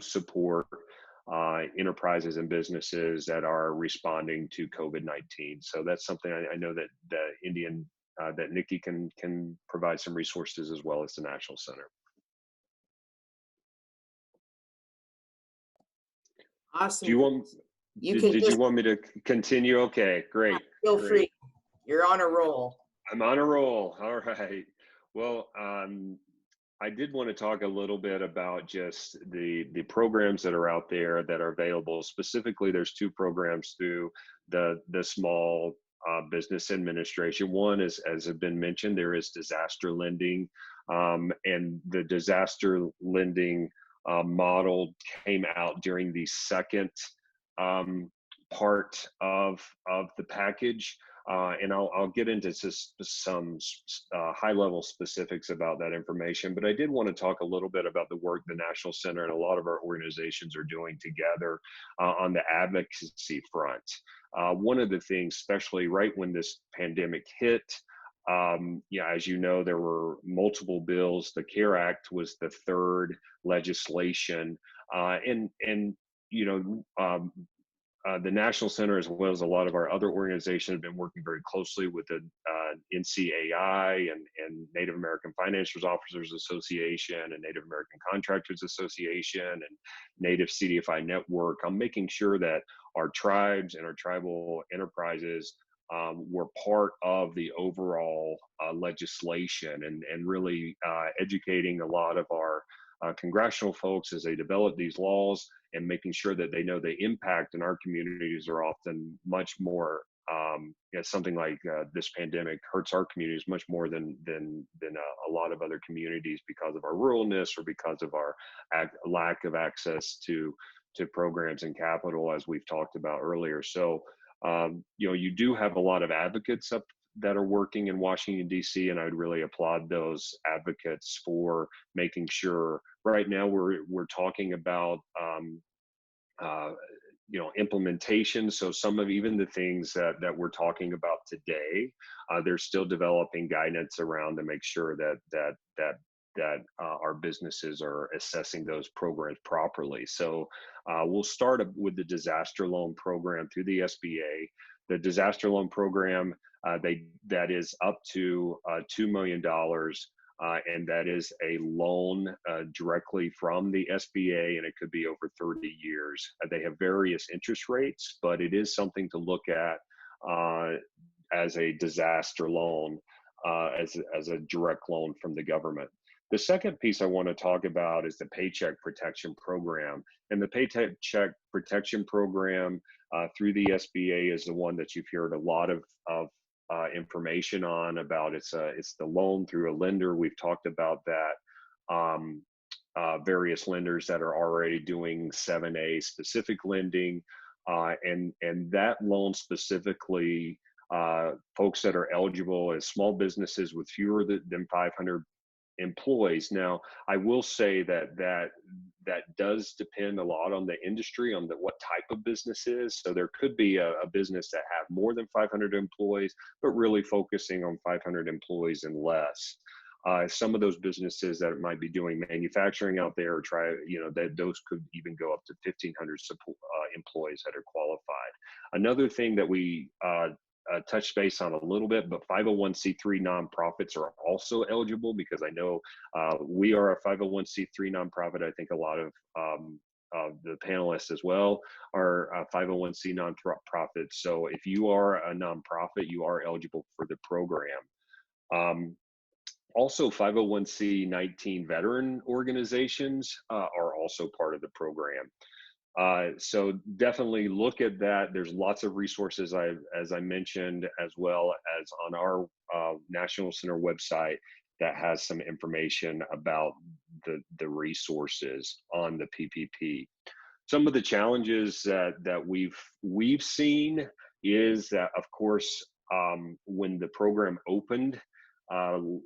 support enterprises and businesses that are responding to COVID-19. So that's something I know that that Nikki can provide some resources as well as the National Center.
Awesome.
Do you want? Did you want me to continue? Okay, great.
Feel
great.
free. You're on a roll.
I'm on a roll. All right. Well, I did want to talk a little bit about just the programs that are out there that are available. Specifically, there's two programs through the Small Business Administration. One is, as has been mentioned, there is disaster lending, and the disaster lending model came out during the second part of the package. And I'll get into some high-level specifics about that information, but I did want to talk a little bit about the work the National Center and a lot of our organizations are doing together on the advocacy front. One of the things, especially right when this pandemic hit, as you know, there were multiple bills. The CARE Act was the third legislation, the National Center, as well as a lot of our other organizations, have been working very closely with the NCAI and Native American Financiers Officers Association and Native American Contractors Association and Native CDFI Network on making sure that our tribes and our tribal enterprises were part of the overall legislation and really educating a lot of our congressional folks as they develop these laws and making sure that they know the impact in our communities are often much more, something like this pandemic hurts our communities much more than a lot of other communities because of our ruralness or because of our lack of access to programs and capital, as we've talked about earlier. So, you do have a lot of advocates that are working in Washington, D.C., and I would really applaud those advocates for making sure. Right now, we're talking about implementation. So some of even the things that we're talking about today, they're still developing guidance around to make sure that our businesses are assessing those programs properly. So we'll start with the disaster loan program through the SBA. The disaster loan program, that is up to $2 million, and that is a loan directly from the SBA, and it could be over 30 years. They have various interest rates, but it is something to look at as a disaster loan, as a direct loan from the government. The second piece I want to talk about is the Paycheck Protection Program. And the Paycheck Protection Program through the SBA is the one that you've heard a lot of information on about it's the loan through a lender. We've talked about that. Various lenders that are already doing 7A specific lending, and that loan specifically, folks that are eligible as small businesses with fewer than 500 employees. Now, I will say that does depend a lot on the industry, on what type of business is. So there could be a business that have more than 500 employees, but really focusing on 500 employees and less. Some of those businesses that might be doing manufacturing out there, those could even go up to 1,500 employees that are qualified. Another thing that we touched base on a little bit, but 501c3 nonprofits are also eligible, because I know we are a 501c3 nonprofit. I think a lot of the panelists as well are 501c nonprofits. So if you are a nonprofit, you are eligible for the program. Also, 501c19 veteran organizations are also part of the program. So definitely look at that. There's lots of resources, as I mentioned, as well as on our National Center website that has some information about the resources on the PPP. Some of the challenges that we've seen is that, of course, when the program opened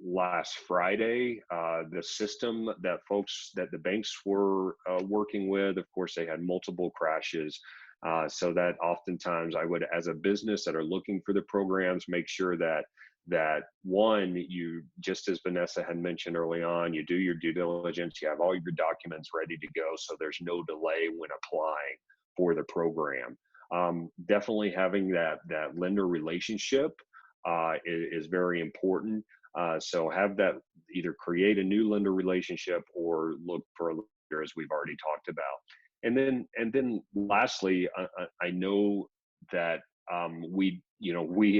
last Friday, the system that the banks were working with, of course, they had multiple crashes. So that oftentimes I would, as a business that are looking for the programs, make sure that one, you, just as Vanessa had mentioned early on, you do your due diligence, you have all your documents ready to go, so there's no delay when applying for the program. Definitely having that lender relationship is very important. So have that, either create a new lender relationship or look for a lender, as we've already talked about. And then lastly, I know that we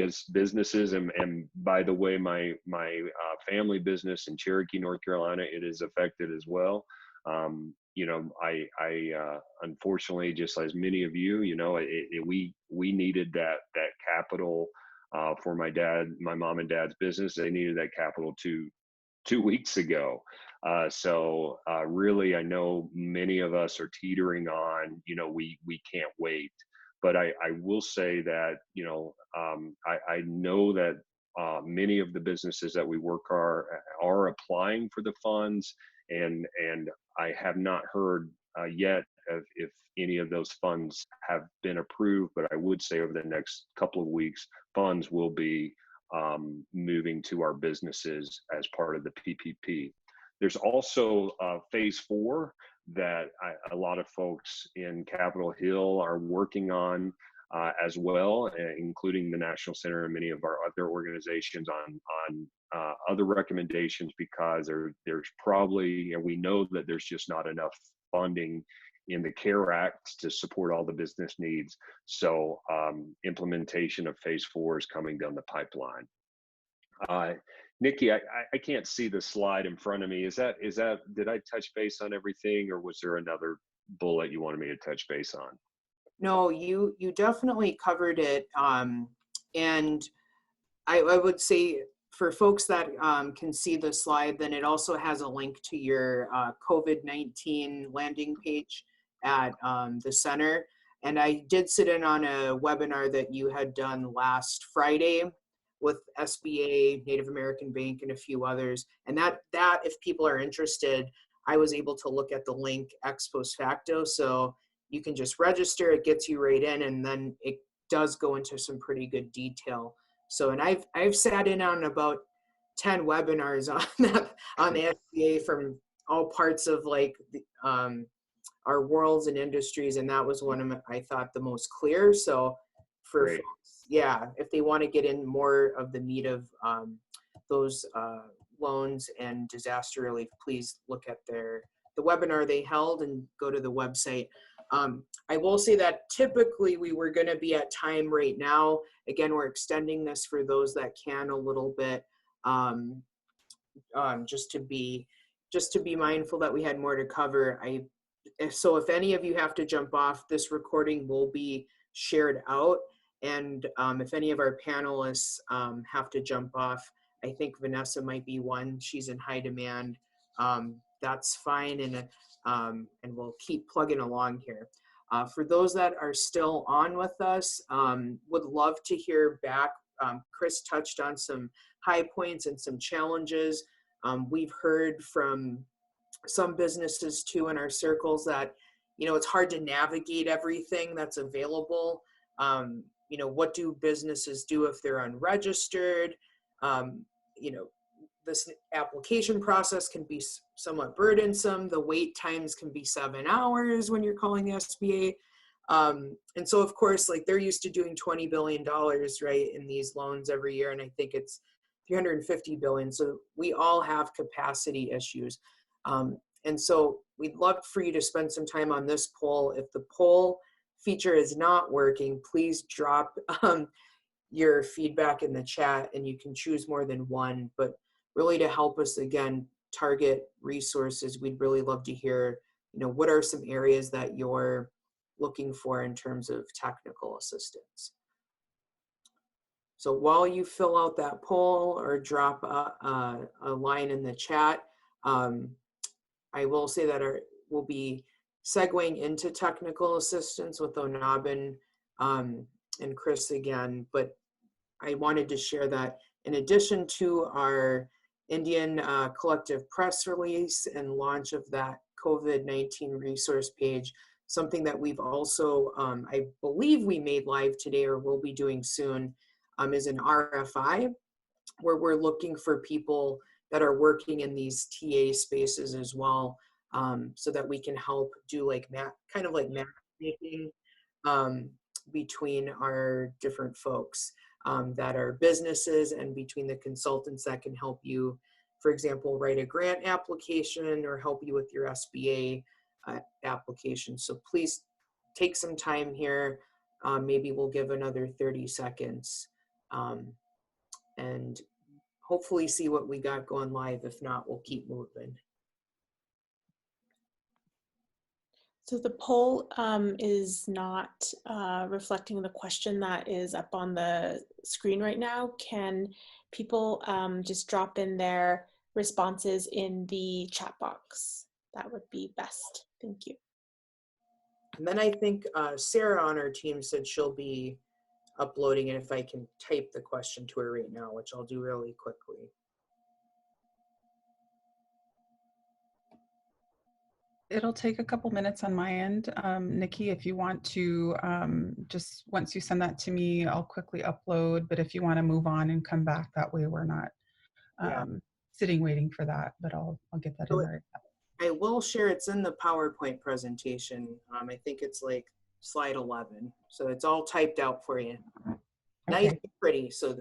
as businesses, and by the way, my family business in Cherokee, North Carolina, it is affected as well. I unfortunately, just as many of you, we needed that capital for my mom and dad's business. They needed that capital two weeks ago. So really, I know many of us are teetering on, we can't wait. But I will say that, I know that many of the businesses that we work are applying for the funds, and I have not heard yet if any of those funds have been approved, but I would say over the next couple of weeks, funds will be moving to our businesses as part of the PPP. There's also phase 4 that a lot of folks in Capitol Hill are working on as well, including the National Center and many of our other organizations on other recommendations, because there's probably, and we know that there's just not enough funding in the CARE Act to support all the business needs. So implementation of phase 4 is coming down the pipeline. Nikki, I can't see the slide in front of me. Is that, did I touch base on everything, or was there another bullet you wanted me to touch base on?
No, you definitely covered it. And I would say for folks that can see the slide, then it also has a link to your COVID-19 landing page at the center. And I did sit in on a webinar that you had done last Friday with SBA, Native American Bank, and a few others. And that if people are interested, I was able to look at the link ex post facto. So you can just register, it gets you right in, and then it does go into some pretty good detail. So, and I've sat in on about 10 webinars on the SBA from all parts of like our worlds and industries, and that was one of I thought the most clear. So for folks, yeah, if they want to get in more of the meat of those loans and disaster relief, please look at the webinar they held and go to the website. I will say that typically we were going to be at time right now. Again, we're extending this for those that can a little bit, just to be mindful that we had more to cover. So if any of you have to jump off, this recording will be shared out. And if any of our panelists have to jump off, I think Vanessa might be one. She's in high demand. That's fine, and we'll keep plugging along here. For those that are still on with us, would love to hear back. Chris touched on some high points and some challenges. We've heard from some businesses too in our circles that, it's hard to navigate everything that's available. What do businesses do if they're unregistered? This application process can be somewhat burdensome. The wait times can be 7 hours when you're calling the SBA. And so of course, like, they're used to doing $20 billion, right, in these loans every year. And I think it's 350 billion. So we all have capacity issues. And so we'd love for you to spend some time on this poll. If the poll feature is not working, please drop your feedback in the chat, and you can choose more than one. But really, to help us, again, target resources, we'd really love to hear, what are some areas that you're looking for in terms of technical assistance. So while you fill out that poll or drop a line in the chat, I will say that we'll be segueing into technical assistance with ONABEN and Chris again, but I wanted to share that in addition to our Indian collective press release and launch of that COVID-19 resource page, something that we've also, I believe we made live today or will be doing soon, is an RFI, where we're looking for people that are working in these TA spaces as well, so that we can help do kind of like matchmaking between our different folks that are businesses, and between the consultants that can help you, for example, write a grant application or help you with your SBA application. So please take some time here. Maybe we'll give another 30 seconds and hopefully see what we got going live. If not, we'll keep moving.
So the poll is not reflecting the question that is up on the screen right now. Can people just drop in their responses in the chat box? That would be best. Thank you.
And then I think Sarah on our team said she'll be uploading it if I can type the question to her right now, which I'll do really quickly.
It'll take a couple minutes on my end. Nikki, if you want to, just once you send that to me, I'll quickly upload. But if you want to move on and come back, that way we're not sitting waiting for that. But I'll get that in there.
I will share, it's in the PowerPoint presentation. I think it's like slide 11. So it's all typed out for you. Okay. Nice and pretty. So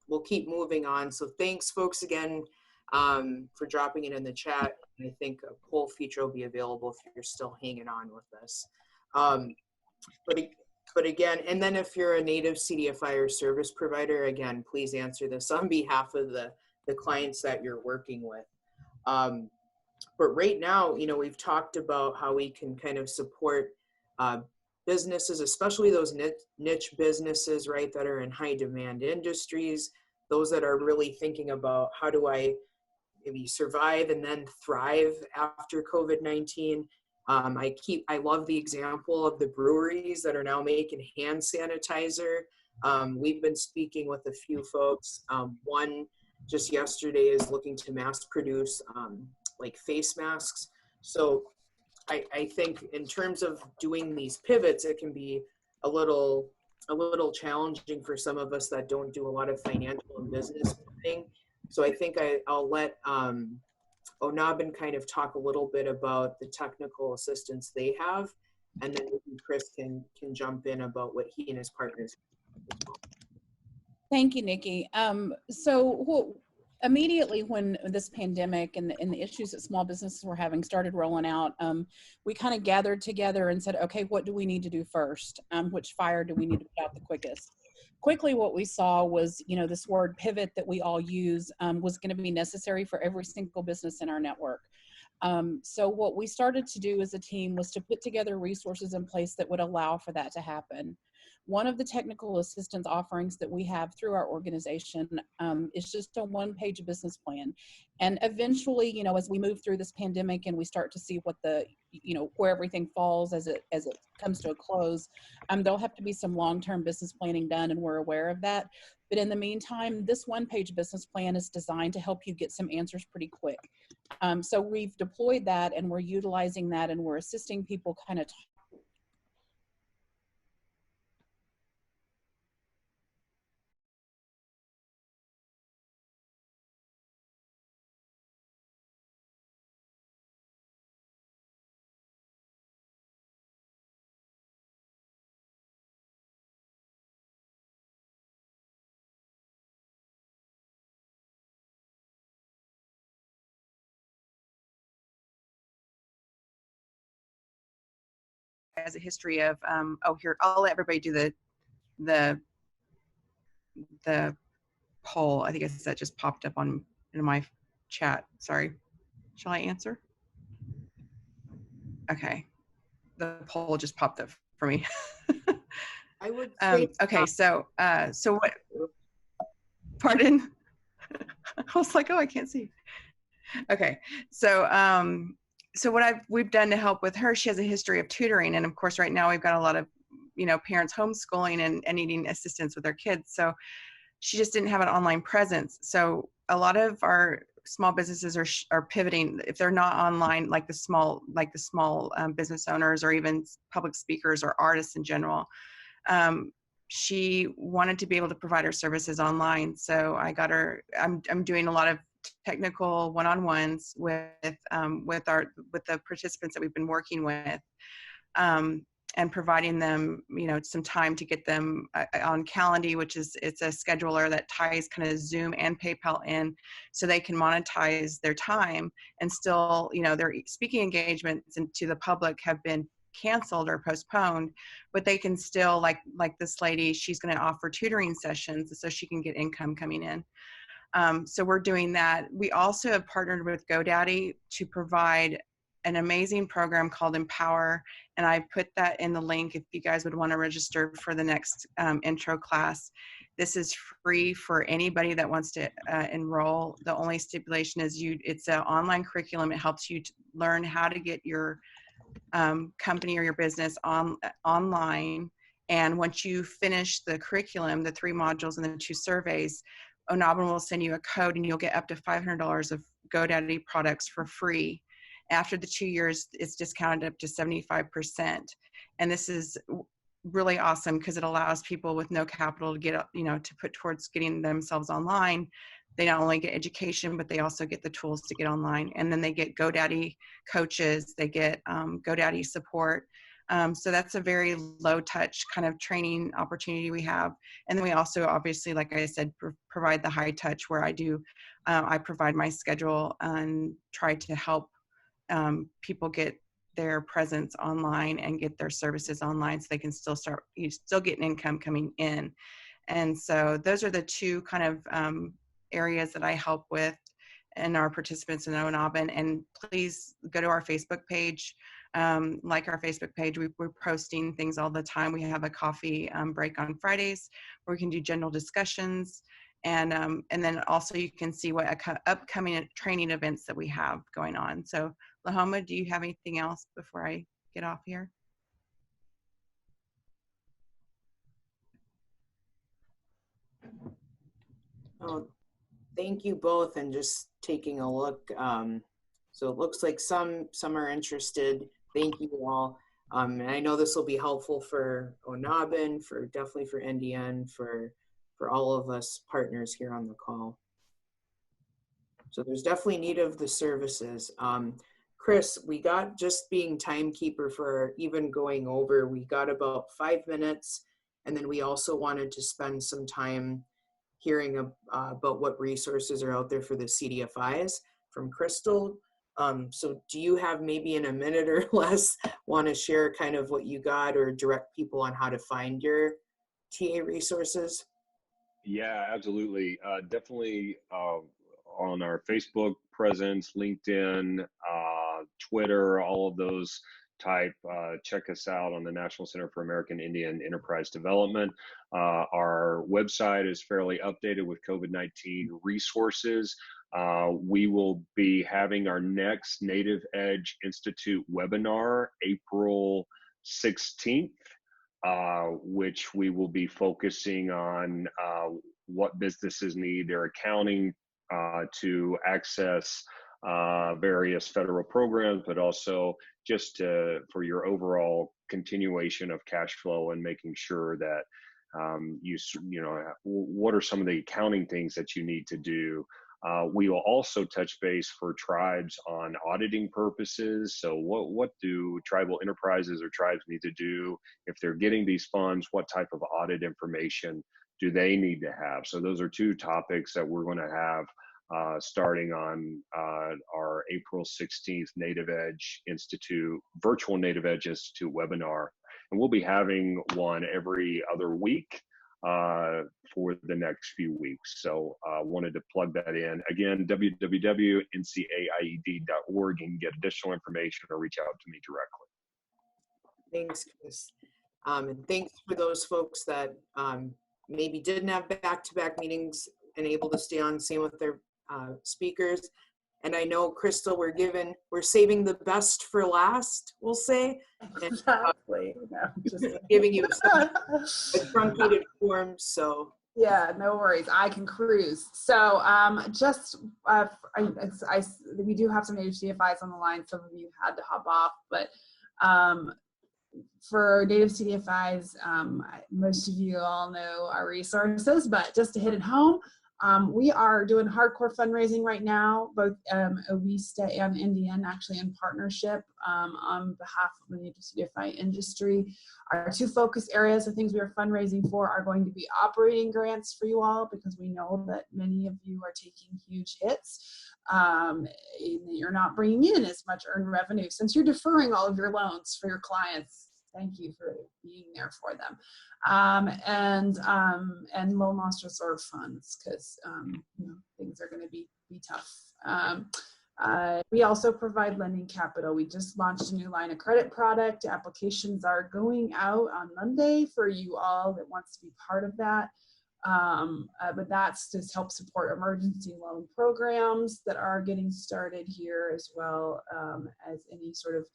we'll keep moving on. So thanks, folks, again, for dropping it in the chat. And I think a poll feature will be available if you're still hanging on with us. But again, and then if you're a Native CDFI or service provider, again, please answer this on behalf of the clients that you're working with. But right now, we've talked about how we can kind of support businesses, especially those niche businesses, right, that are in high demand industries, those that are really thinking about how do I maybe survive and then thrive after COVID-19. I love the example of the breweries that are now making hand sanitizer. We've been speaking with a few folks. One just yesterday is looking to mass produce like face masks. So I think in terms of doing these pivots, it can be a little challenging for some of us that don't do a lot of financial and business planning. So I think I'll let ONABEN kind of talk a little bit about the technical assistance they have, and then Chris can jump in about what he and his partners do.
Thank you, Nikki. So immediately when this pandemic and the issues that small businesses were having started rolling out, we kind of gathered together and said, okay, what do we need to do first? Which fire do we need to put out the quickest? Quickly, what we saw was, this word pivot that we all use was going to be necessary for every single business in our network. So what we started to do as a team was to put together resources in place that would allow for that to happen. One of the technical assistance offerings that we have through our organization is just a one-page business plan. And eventually, you know, as we move through this pandemic and we start to see what the, you know, where everything falls as it comes to a close, there'll have to be some long-term business planning done, and we're aware of that. But in the meantime, this one-page business plan is designed to help you get some answers pretty quick. So we've deployed that, and we're utilizing that, and we're assisting people kind of
as a history of, oh, here, I'll let everybody do the poll. I think that just popped up in my chat. Sorry. Shall I answer? Okay. The poll just popped up for me.
I would say
okay, so what, pardon? I was like, oh, I can't see. Okay, so what we've done to help with her, she has a history of tutoring, and of course right now we've got a lot of, you know, parents homeschooling and needing assistance with their kids. So she just didn't have an online presence. So a lot of our small businesses are pivoting. If they're not online, like the small business owners or even public speakers or artists in general, she wanted to be able to provide her services online. So I got her, I'm doing a lot of technical one-on-ones with the participants that we've been working with, and providing them, you know, some time to get them on Calendly, which is, it's a scheduler that ties kind of Zoom and PayPal in, so they can monetize their time and still, you know, their speaking engagements to the public have been canceled or postponed, but they can still, like this lady, she's going to offer tutoring sessions so she can get income coming in. So we're doing that. We also have partnered with GoDaddy to provide an amazing program called Empower, and I put that in the link if you guys would want to register for the next intro class. This is free for anybody that wants to enroll. The only stipulation is it's an online curriculum. It helps you to learn how to get your company or your business online. And once you finish the curriculum, the 3 modules and the 2 surveys, ONABEN will send you a code and you'll get up to $500 of GoDaddy products for free. After the 2 years, it's discounted up to 75%. And this is really awesome because it allows people with no capital to get, you know, to put towards getting themselves online. They not only get education, but they also get the tools to get online. And then they get GoDaddy coaches, they get GoDaddy support. So that's a very low touch kind of training opportunity we have. And then we also, obviously, like I said, provide the high touch where I provide my schedule and try to help people get their presence online and get their services online so they can still get an income coming in. And so those are the 2 kind of areas that I help with and our participants in ONABEN. And please go to our Facebook page. Like our Facebook page, we're posting things all the time. We have a coffee break on Fridays where we can do general discussions. And then also you can see what upcoming training events that we have going on. So Lahoma, do you have anything else before I get off here?
Oh, thank you both, and just taking a look. So it looks like some are interested. Thank you all. And I know this will be helpful for ONABEN, definitely for NDN, for all of us partners here on the call. So there's definitely need of the services. Chris, we got, just being timekeeper for even going over, we got about 5 minutes. And then we also wanted to spend some time hearing about what resources are out there for the CDFIs from Crystal. So do you have, maybe in a minute or less, want to share kind of what you got or direct people on how to find your TA resources?
Yeah, absolutely. Definitely on our Facebook presence, LinkedIn, Twitter, all of those type, check us out on the National Center for American Indian Enterprise Development. Our website is fairly updated with COVID-19 resources. We will be having our next Native Edge Institute webinar April 16th, which we will be focusing on what businesses need their accounting to access various federal programs, but also just for your overall continuation of cash flow and making sure that you know, what are some of the accounting things that you need to do. We will also touch base for tribes on auditing purposes. So what do tribal enterprises or tribes need to do if they're getting these funds? What type of audit information do they need to have? So those are two topics that we're going to have starting on our April 16th Native Edge Institute, Virtual Native Edge Institute webinar. And we'll be having one every other week for the next few weeks. So wanted to plug that in. Again, www.ncaied.org. You can get additional information or reach out to me directly.
Thanks, Chris. And thanks for those folks that maybe didn't have back-to-back meetings and able to stay on, same with their speakers. And I know, Crystal, we're saving the best for last, we'll say.
Exactly. No, just
giving you a truncated form, so.
Yeah, no worries. I can cruise. So we do have some Native CDFIs on the line. Some of you had to hop off, but for Native CDFIs, most of you all know our resources, but just to hit it home, we are doing hardcore fundraising right now, both Oweesta and Indian, actually in partnership on behalf of the Native CDFI industry. Our two focus areas of things we are fundraising for are going to be operating grants for you all, because we know that many of you are taking huge hits. You're not bringing in as much earned revenue since you're deferring all of your loans for your clients. Thank you for being there for them. And loan loss reserve funds, because you know, things are going to be tough. We also provide lending capital. We just launched a new line of credit product. Applications are going out on Monday for you all that wants to be part of that. But that's to help support emergency loan programs that are getting started here, as well as any sort of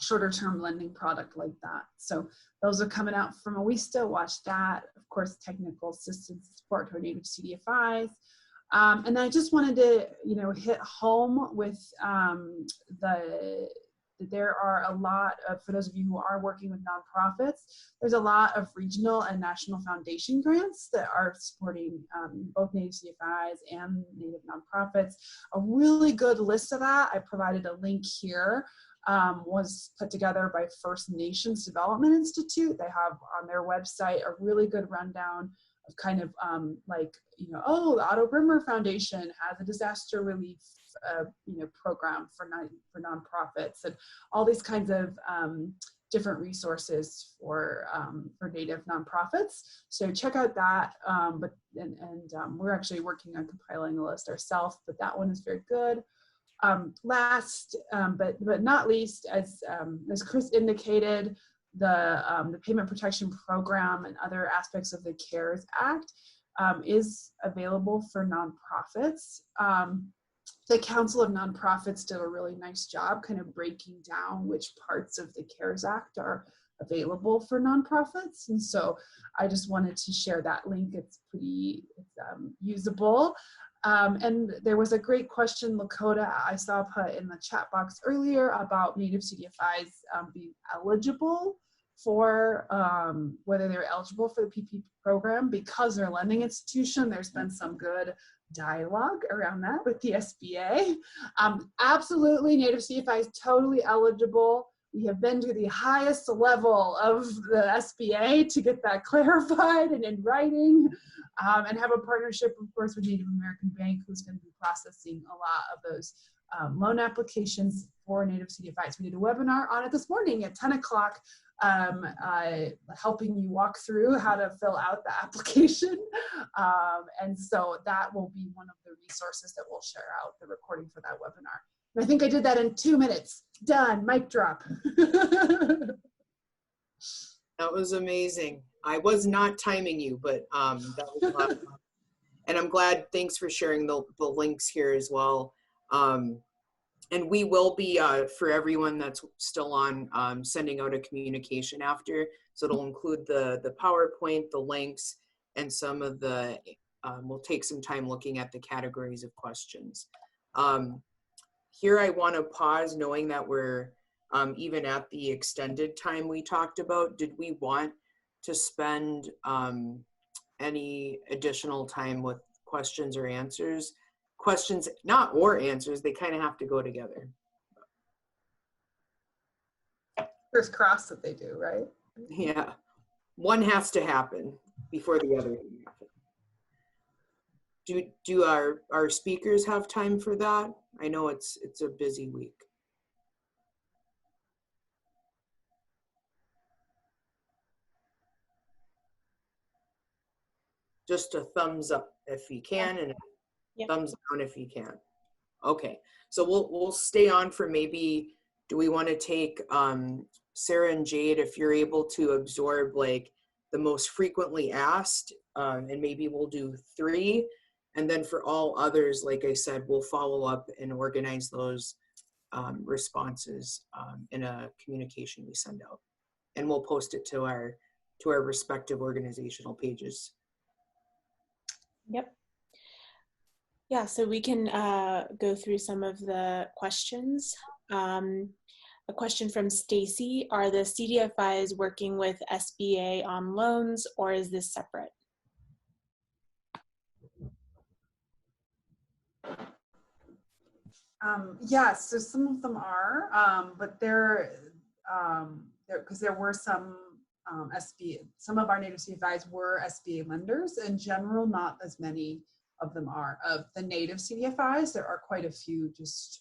shorter term lending product like that. So those are coming out from Oweesta. Watch that. Of course, technical assistance support to our Native CDFIs. And I just wanted to, you know, hit home with there are a lot of, for those of you who are working with nonprofits, there's a lot of regional and national foundation grants that are supporting both Native CDFIs and Native nonprofits. A really good list of that, I provided a link here, was put together by First Nations Development Institute. They have on their website a really good rundown of kind of like, you know, oh, the Otto Brimmer Foundation has a disaster relief you know, program for nonprofits, and all these kinds of different resources for Native nonprofits. So check out that. We're actually working on compiling a list ourselves, but that one is very good. Last but not least, as Chris indicated, the Payment Protection Program and other aspects of the CARES Act is available for nonprofits. The Council of Nonprofits did a really nice job kind of breaking down which parts of the CARES Act are available for nonprofits. And so I just wanted to share that link. It's pretty usable. And there was a great question, Lakota, I saw put in the chat box earlier about Native CDFIs being eligible for, whether they're eligible for the PPP program because they're a lending institution. There's been some good dialogue around that with the SBA. Absolutely, Native CDFI is totally eligible. We have been to the highest level of the SBA to get that clarified and in writing, and have a partnership, of course, with Native American Bank, who's going to be processing a lot of those loan applications for Native CDFIs. We did a webinar on it this morning at 10 o'clock helping you walk through how to fill out the application. And so that will be one of the resources that we'll share out, the recording for that webinar. And I think I did that in 2 minutes. Done, mic drop.
That was amazing. I was not timing you, but that was a lot of fun. And I'm glad, thanks for sharing the links here as well. And we will be, for everyone that's still on, sending out a communication after. So it'll include the PowerPoint, the links, and some of the, we'll take some time looking at the categories of questions. Here I want to pause, knowing that we're even at the extended time we talked about. Did we want to spend any additional time with questions or answers? Questions, not or answers, they kind of have to go together.
First cross that they do, right?
Yeah, one has to happen before the other can happen. Do our speakers have time for that? I know it's a busy week. Just a thumbs up if you can, and a thumbs down if you can't. Okay, so we'll stay on for maybe, do we want to take Sarah and Jade, if you're able to absorb like the most frequently asked, and maybe we'll do 3, and then for all others, like I said, we'll follow up and organize those responses in a communication we send out, and we'll post it to our respective organizational pages.
Yep. Yeah, so we can go through some of the questions. A question from Stacy: are the CDFIs working with SBA on loans, or is this separate?
Yes, so some of them are, but because there were some SBA, some of our Native CDFIs were SBA lenders. In general, not as many of them are. Of the Native CDFIs, there are quite a few, just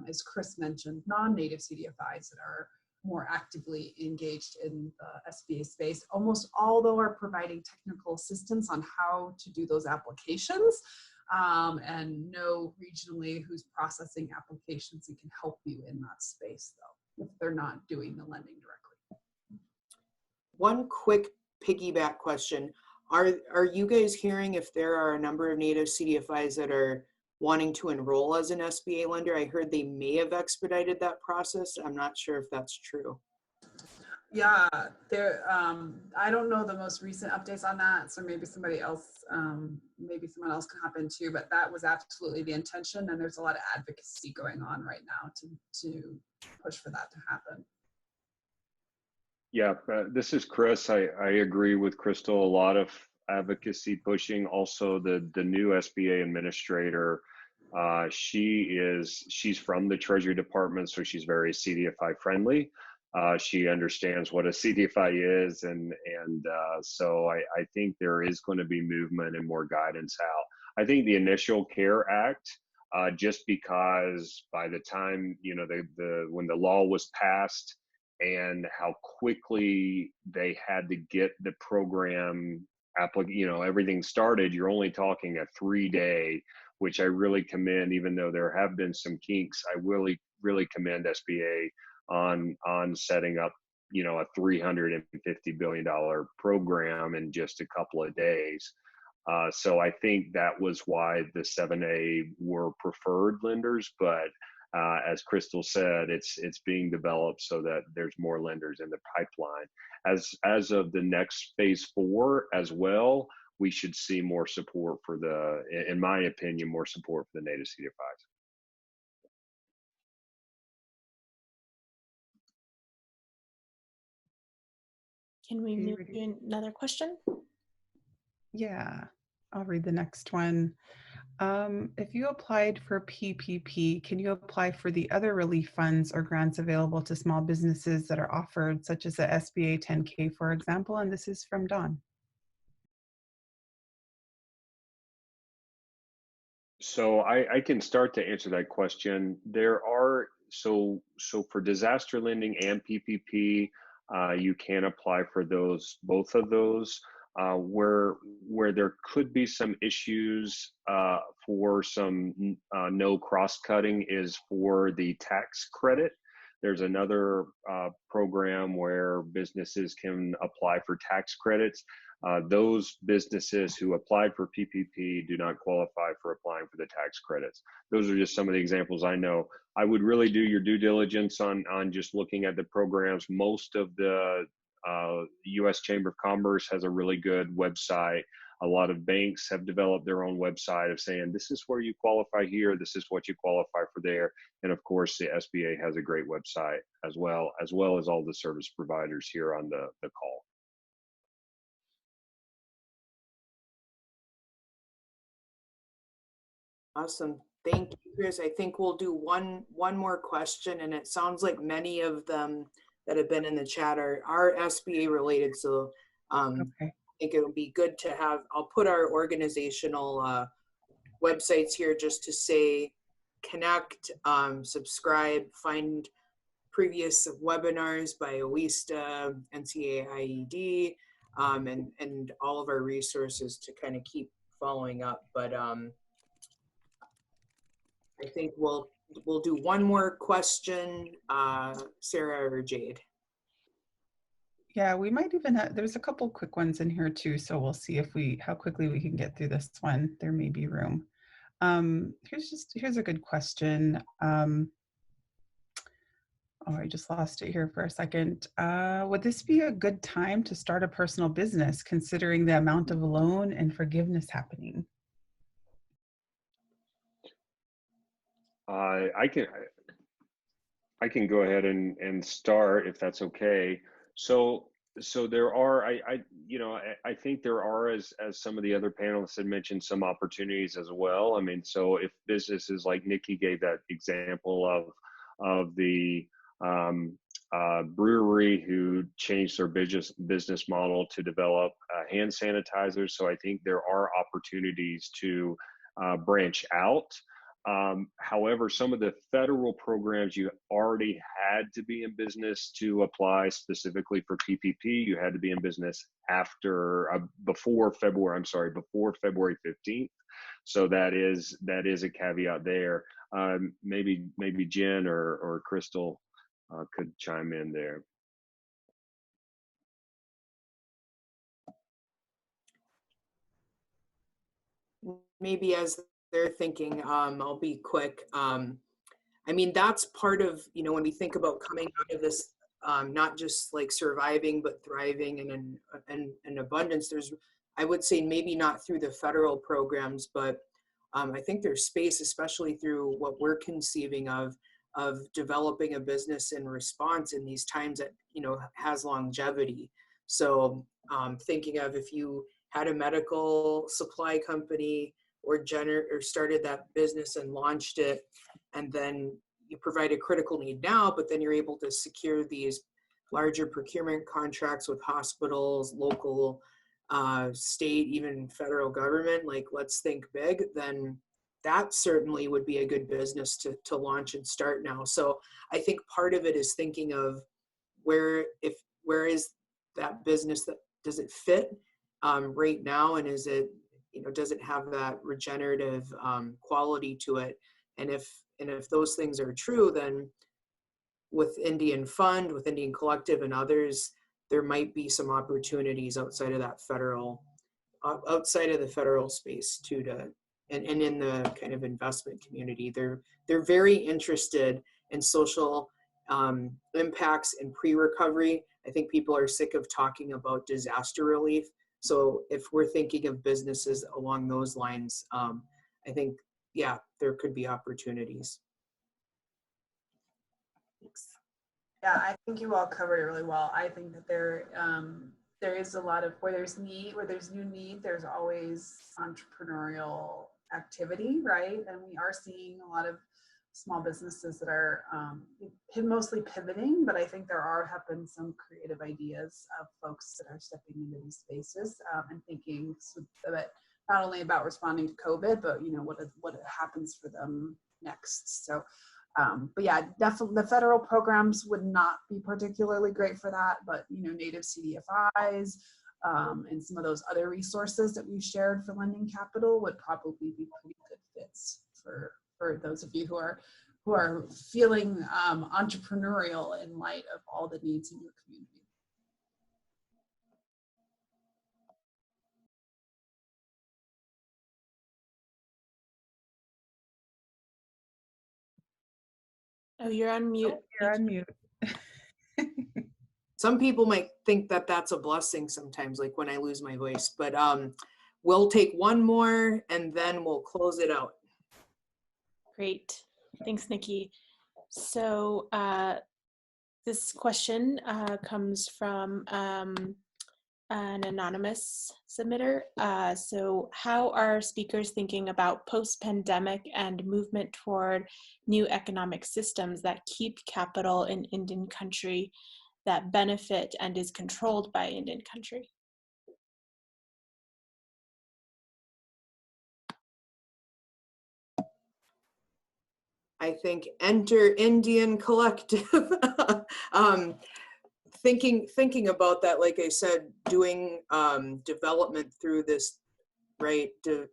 as Chris mentioned, non-Native CDFIs that are more actively engaged in the SBA space. Almost all, though, are providing technical assistance on how to do those applications, and know regionally who's processing applications and can help you in that space, though, if they're not doing the lending directly.
One quick piggyback question. Are you guys hearing if there are a number of Native CDFIs that are wanting to enroll as an SBA lender? I heard they may have expedited that process. I'm not sure if that's true.
Yeah, I don't know the most recent updates on that, so maybe somebody else, maybe someone else can hop in too, but that was absolutely the intention, and there's a lot of advocacy going on right now to push for that to happen.
Yeah, this is Chris. I agree with Crystal. A lot of advocacy pushing. Also, the new SBA administrator, she's from the Treasury Department, so she's very CDFI friendly. She understands what a CDFI is, and so I think there is going to be movement and more guidance out. I think the initial CARE Act, just because by the time when the law was passed, and how quickly they had to get the program everything started, you're only talking a 3-day, which I really commend, even though there have been some kinks. I really commend SBA on setting up, a $350 billion program in just a couple of days. So I think that was why the 7A were preferred lenders, but as Crystal said, it's being developed so that there's more lenders in the pipeline. As of the next phase 4 as well, we should see more support for in my opinion, more support for the Native CDFIs.
Can we move to another question?
Yeah, I'll read the next one. If you applied for PPP, can you apply for the other relief funds or grants available to small businesses that are offered, such as the SBA 10K, for example? And this is from Dawn.
So I can start to answer that question. There are, so for disaster lending and PPP, You can apply for those, both of those. Where there could be some issues for some no cross-cutting is for the tax credit. There's another program where businesses can apply for tax credits. Those businesses who applied for PPP do not qualify for applying for the tax credits. Those are just some of the examples I know. I would really do your due diligence on just looking at the programs. Most of the U.S. Chamber of Commerce has a really good website. A lot of banks have developed their own website of saying, this is where you qualify here, this is what you qualify for there. And of course, the SBA has a great website as well as all the service providers here on the call.
Awesome. Thank you, Chris. I think we'll do one more question, and it sounds like many of them that have been in the chat are SBA related. So
Okay.
I think it would be good to have, I'll put our organizational websites here just to say connect, subscribe, find previous webinars by Oweesta, NCAIED, and all of our resources to kind of keep following up. But I think we'll do one more question, Sarah or Jade.
Yeah, we might even have, there's a couple quick ones in here too, so we'll see if how quickly we can get through this one. There may be room. Here's a good question. Oh, I just lost it here for a second. Would this be a good time to start a personal business considering the amount of loan and forgiveness happening?
I can go ahead and start if that's okay. So there are, I think there are, as some of the other panelists had mentioned, some opportunities as well. I mean, so if businesses like Nikki gave that example of the brewery who changed their business model to develop hand sanitizers. So I think there are opportunities to branch out. However, some of the federal programs, you already had to be in business to apply specifically for PPP. You had to be in business before February 15th. So that is a caveat there. Maybe Jen or Crystal could chime in there.
Maybe as they're thinking, I'll be quick. I mean, that's part of, when we think about coming out of this, not just like surviving, but thriving and in abundance, I would say maybe not through the federal programs, but I think there's space, especially through what we're conceiving of developing a business in response in these times that, has longevity. So thinking of if you had a medical supply company or started that business and launched it, and then you provide a critical need now, but then you're able to secure these larger procurement contracts with hospitals, local, state, even federal government, like let's think big, then that certainly would be a good business to launch and start now. So I think part of it is thinking of where is that business, does it fit right now, and is it, does it have that regenerative quality to it? And if those things are true, then with Indian Fund, with Indian Collective and others, there might be some opportunities outside of the federal space too, and in the kind of investment community. They're very interested in social impacts and pre-recovery. I think people are sick of talking about disaster relief. So if we're thinking of businesses along those lines, I think, yeah, there could be opportunities. Thanks.
Yeah, I think you all covered it really well. I think that there is a lot of, where there's new need, there's always entrepreneurial activity, right? And we are seeing a lot of small businesses that are mostly pivoting, but I think have been some creative ideas of folks that are stepping into these spaces and thinking not only about responding to COVID, but what happens for them next. So But yeah, definitely the federal programs would not be particularly great for that, but Native CDFIs and some of those other resources that we've shared for lending capital would probably be pretty good fits for those of you who are feeling entrepreneurial in light of all the needs in your community.
Oh, you're on mute.
Oh, you're on mute.
Some people might think that that's a blessing sometimes, like when I lose my voice, but we'll take one more and then we'll close it out.
Great. Thanks, Nikki. So this question comes from an anonymous submitter. So how are speakers thinking about post-pandemic and movement toward new economic systems that keep capital in Indian country, that benefit and is controlled by Indian country?
I think enter Indian collective. Thinking about that, like I said, doing development through this, right,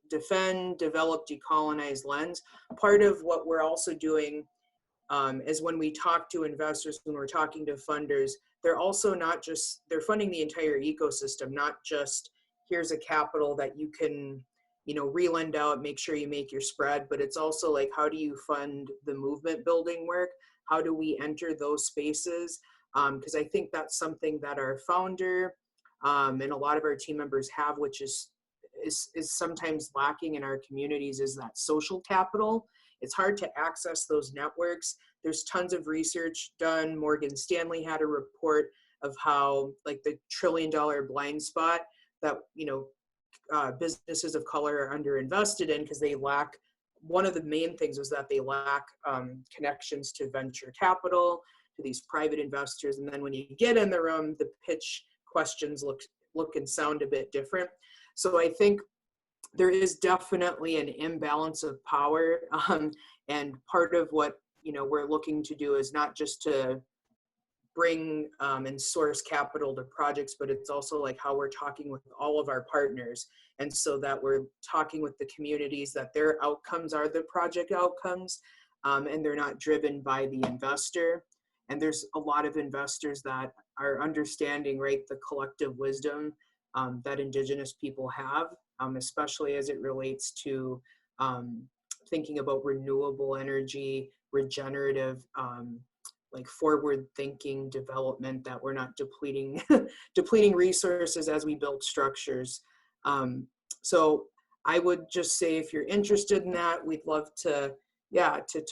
defend, develop, decolonize lens. Part of what we're also doing is when we talk to investors, when we're talking to funders, they're also not just, they're funding the entire ecosystem, not just here's a capital that you can, re-lend out, make sure you make your spread, but it's also like, how do you fund the movement building work? How do we enter those spaces? Because I think that's something that our founder and a lot of our team members have, which is sometimes lacking in our communities, is that social capital. It's hard to access those networks. There's tons of research done. Morgan Stanley had a report of how, like, the $1 trillion blind spot that, businesses of color are underinvested in because they lack, one of the main things was that they lack connections to venture capital, to these private investors. And then when you get in the room, the pitch questions look and sound a bit different. So I think there is definitely an imbalance of power. And part of what, we're looking to do is not just to bring and source capital to projects, but it's also like how we're talking with all of our partners. And so that we're talking with the communities that their outcomes are the project outcomes, and they're not driven by the investor. And there's a lot of investors that are understanding, right, the collective wisdom that Indigenous people have, especially as it relates to thinking about renewable energy, regenerative, like forward-thinking development, that we're not depleting resources as we build structures. So I would just say, if you're interested in that, we'd love to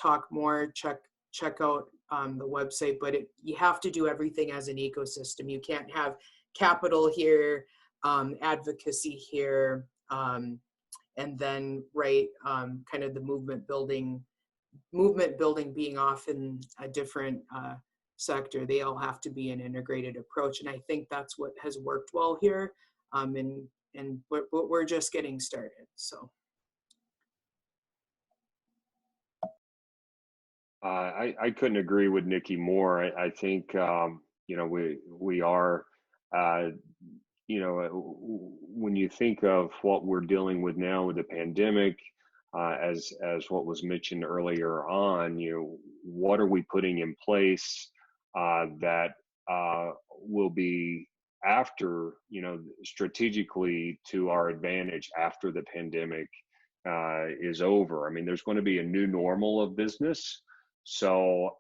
talk more. Check out the website, but you have to do everything as an ecosystem. You can't have capital here, advocacy here, and then kind of the movement building being off in a different sector. They all have to be an integrated approach, and I think that's what has worked well here. And we're just getting started. So.
I couldn't agree with Nikki more. I think we are, when you think of what we're dealing with now with the pandemic, as what was mentioned earlier on, what are we putting in place that will be after, strategically to our advantage after the pandemic is over. I mean, there's going to be a new normal of business. So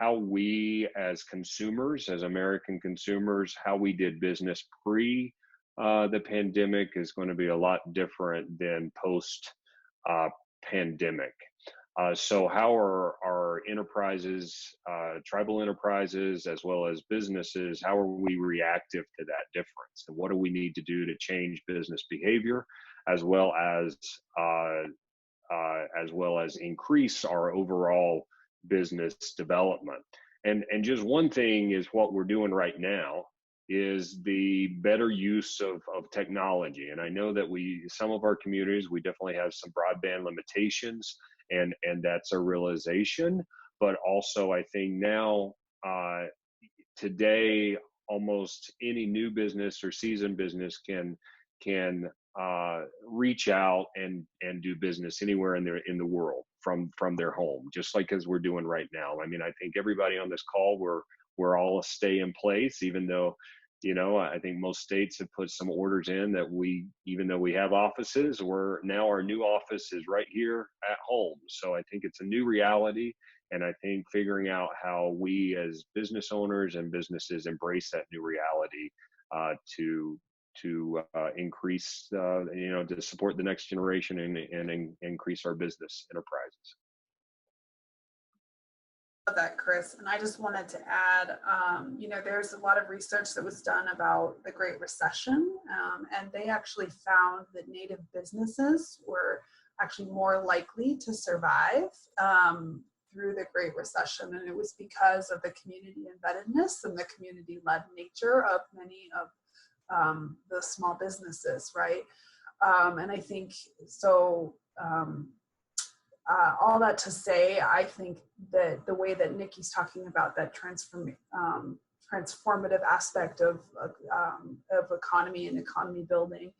how we as consumers, as American consumers, how we did business pre the pandemic is going to be a lot different than post pandemic. So how are our enterprises, tribal enterprises, as well as businesses, how are we reactive to that difference? And what do we need to do to change business behavior, as well as increase our overall business development? And just one thing is what we're doing right now is the better use of technology. And I know that some of our communities, we definitely have some broadband limitations. and that's a realization. But also, I think now, today, almost any new business or seasoned business can reach out and do business anywhere in the world from their home, just like as we're doing right now. I mean, I think everybody on this call, we're all stay in place, even though, you know, I think most states have put some orders in that even though we have offices, now our new office is right here at home. So I think it's a new reality. And I think figuring out how we as business owners and businesses embrace that new reality to increase, you know, to support the next generation and increase our business enterprises.
That, Chris, and I just wanted to add, you know, there's a lot of research that was done about the Great Recession, and they actually found that Native businesses were actually more likely to survive through the Great Recession, and it was because of the community embeddedness and the community-led nature of many of the small businesses, right? And I think so. All that to say, I think that the way that Nikki's talking about that transformative aspect of economy and economy building,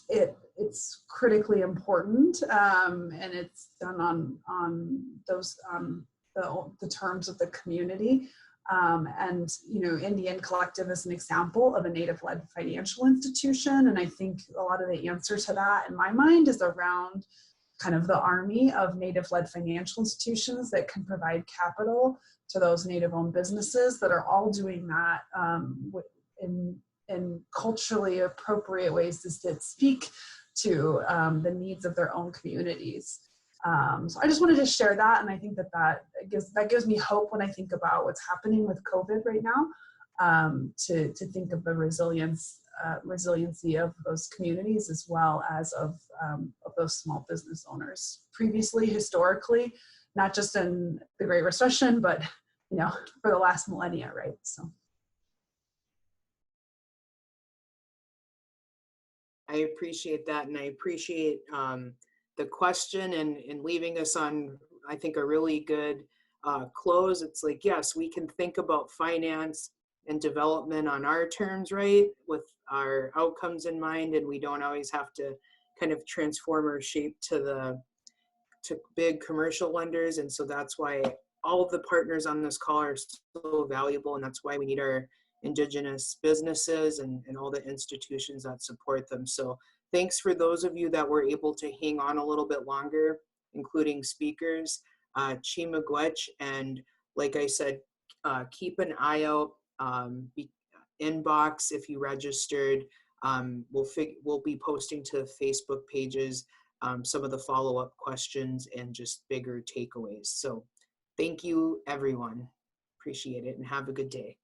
it's critically important, and it's done on those the terms of the community. And you know, Indian Collective is an example of a Native-led financial institution, and I think a lot of the answer to that, in my mind, is around kind of the army of Native-led financial institutions that can provide capital to those Native-owned businesses that are all doing that in culturally appropriate ways that speak to the needs of their own communities. So I just wanted to share that, and I think that gives me hope when I think about what's happening with COVID right now, to think of the resiliency of those communities as well as of those small business owners. Previously, historically, not just in the Great Recession, but you know, for the last millennia, right? So.
I appreciate that, and I appreciate the question and leaving us on, I think, a really good close. It's like, yes, we can think about finance and development on our terms, right, with our outcomes in mind, and we don't always have to kind of transform our shape to big commercial lenders. And so that's why all of the partners on this call are so valuable, and that's why we need our Indigenous businesses and all the institutions that support them. So thanks for those of you that were able to hang on a little bit longer, including speakers, Chimagwech, and like I said, keep an eye out, inbox if you registered. We'll be posting to Facebook pages some of the follow-up questions and just bigger takeaways. So thank you, everyone. Appreciate it, and have a good day.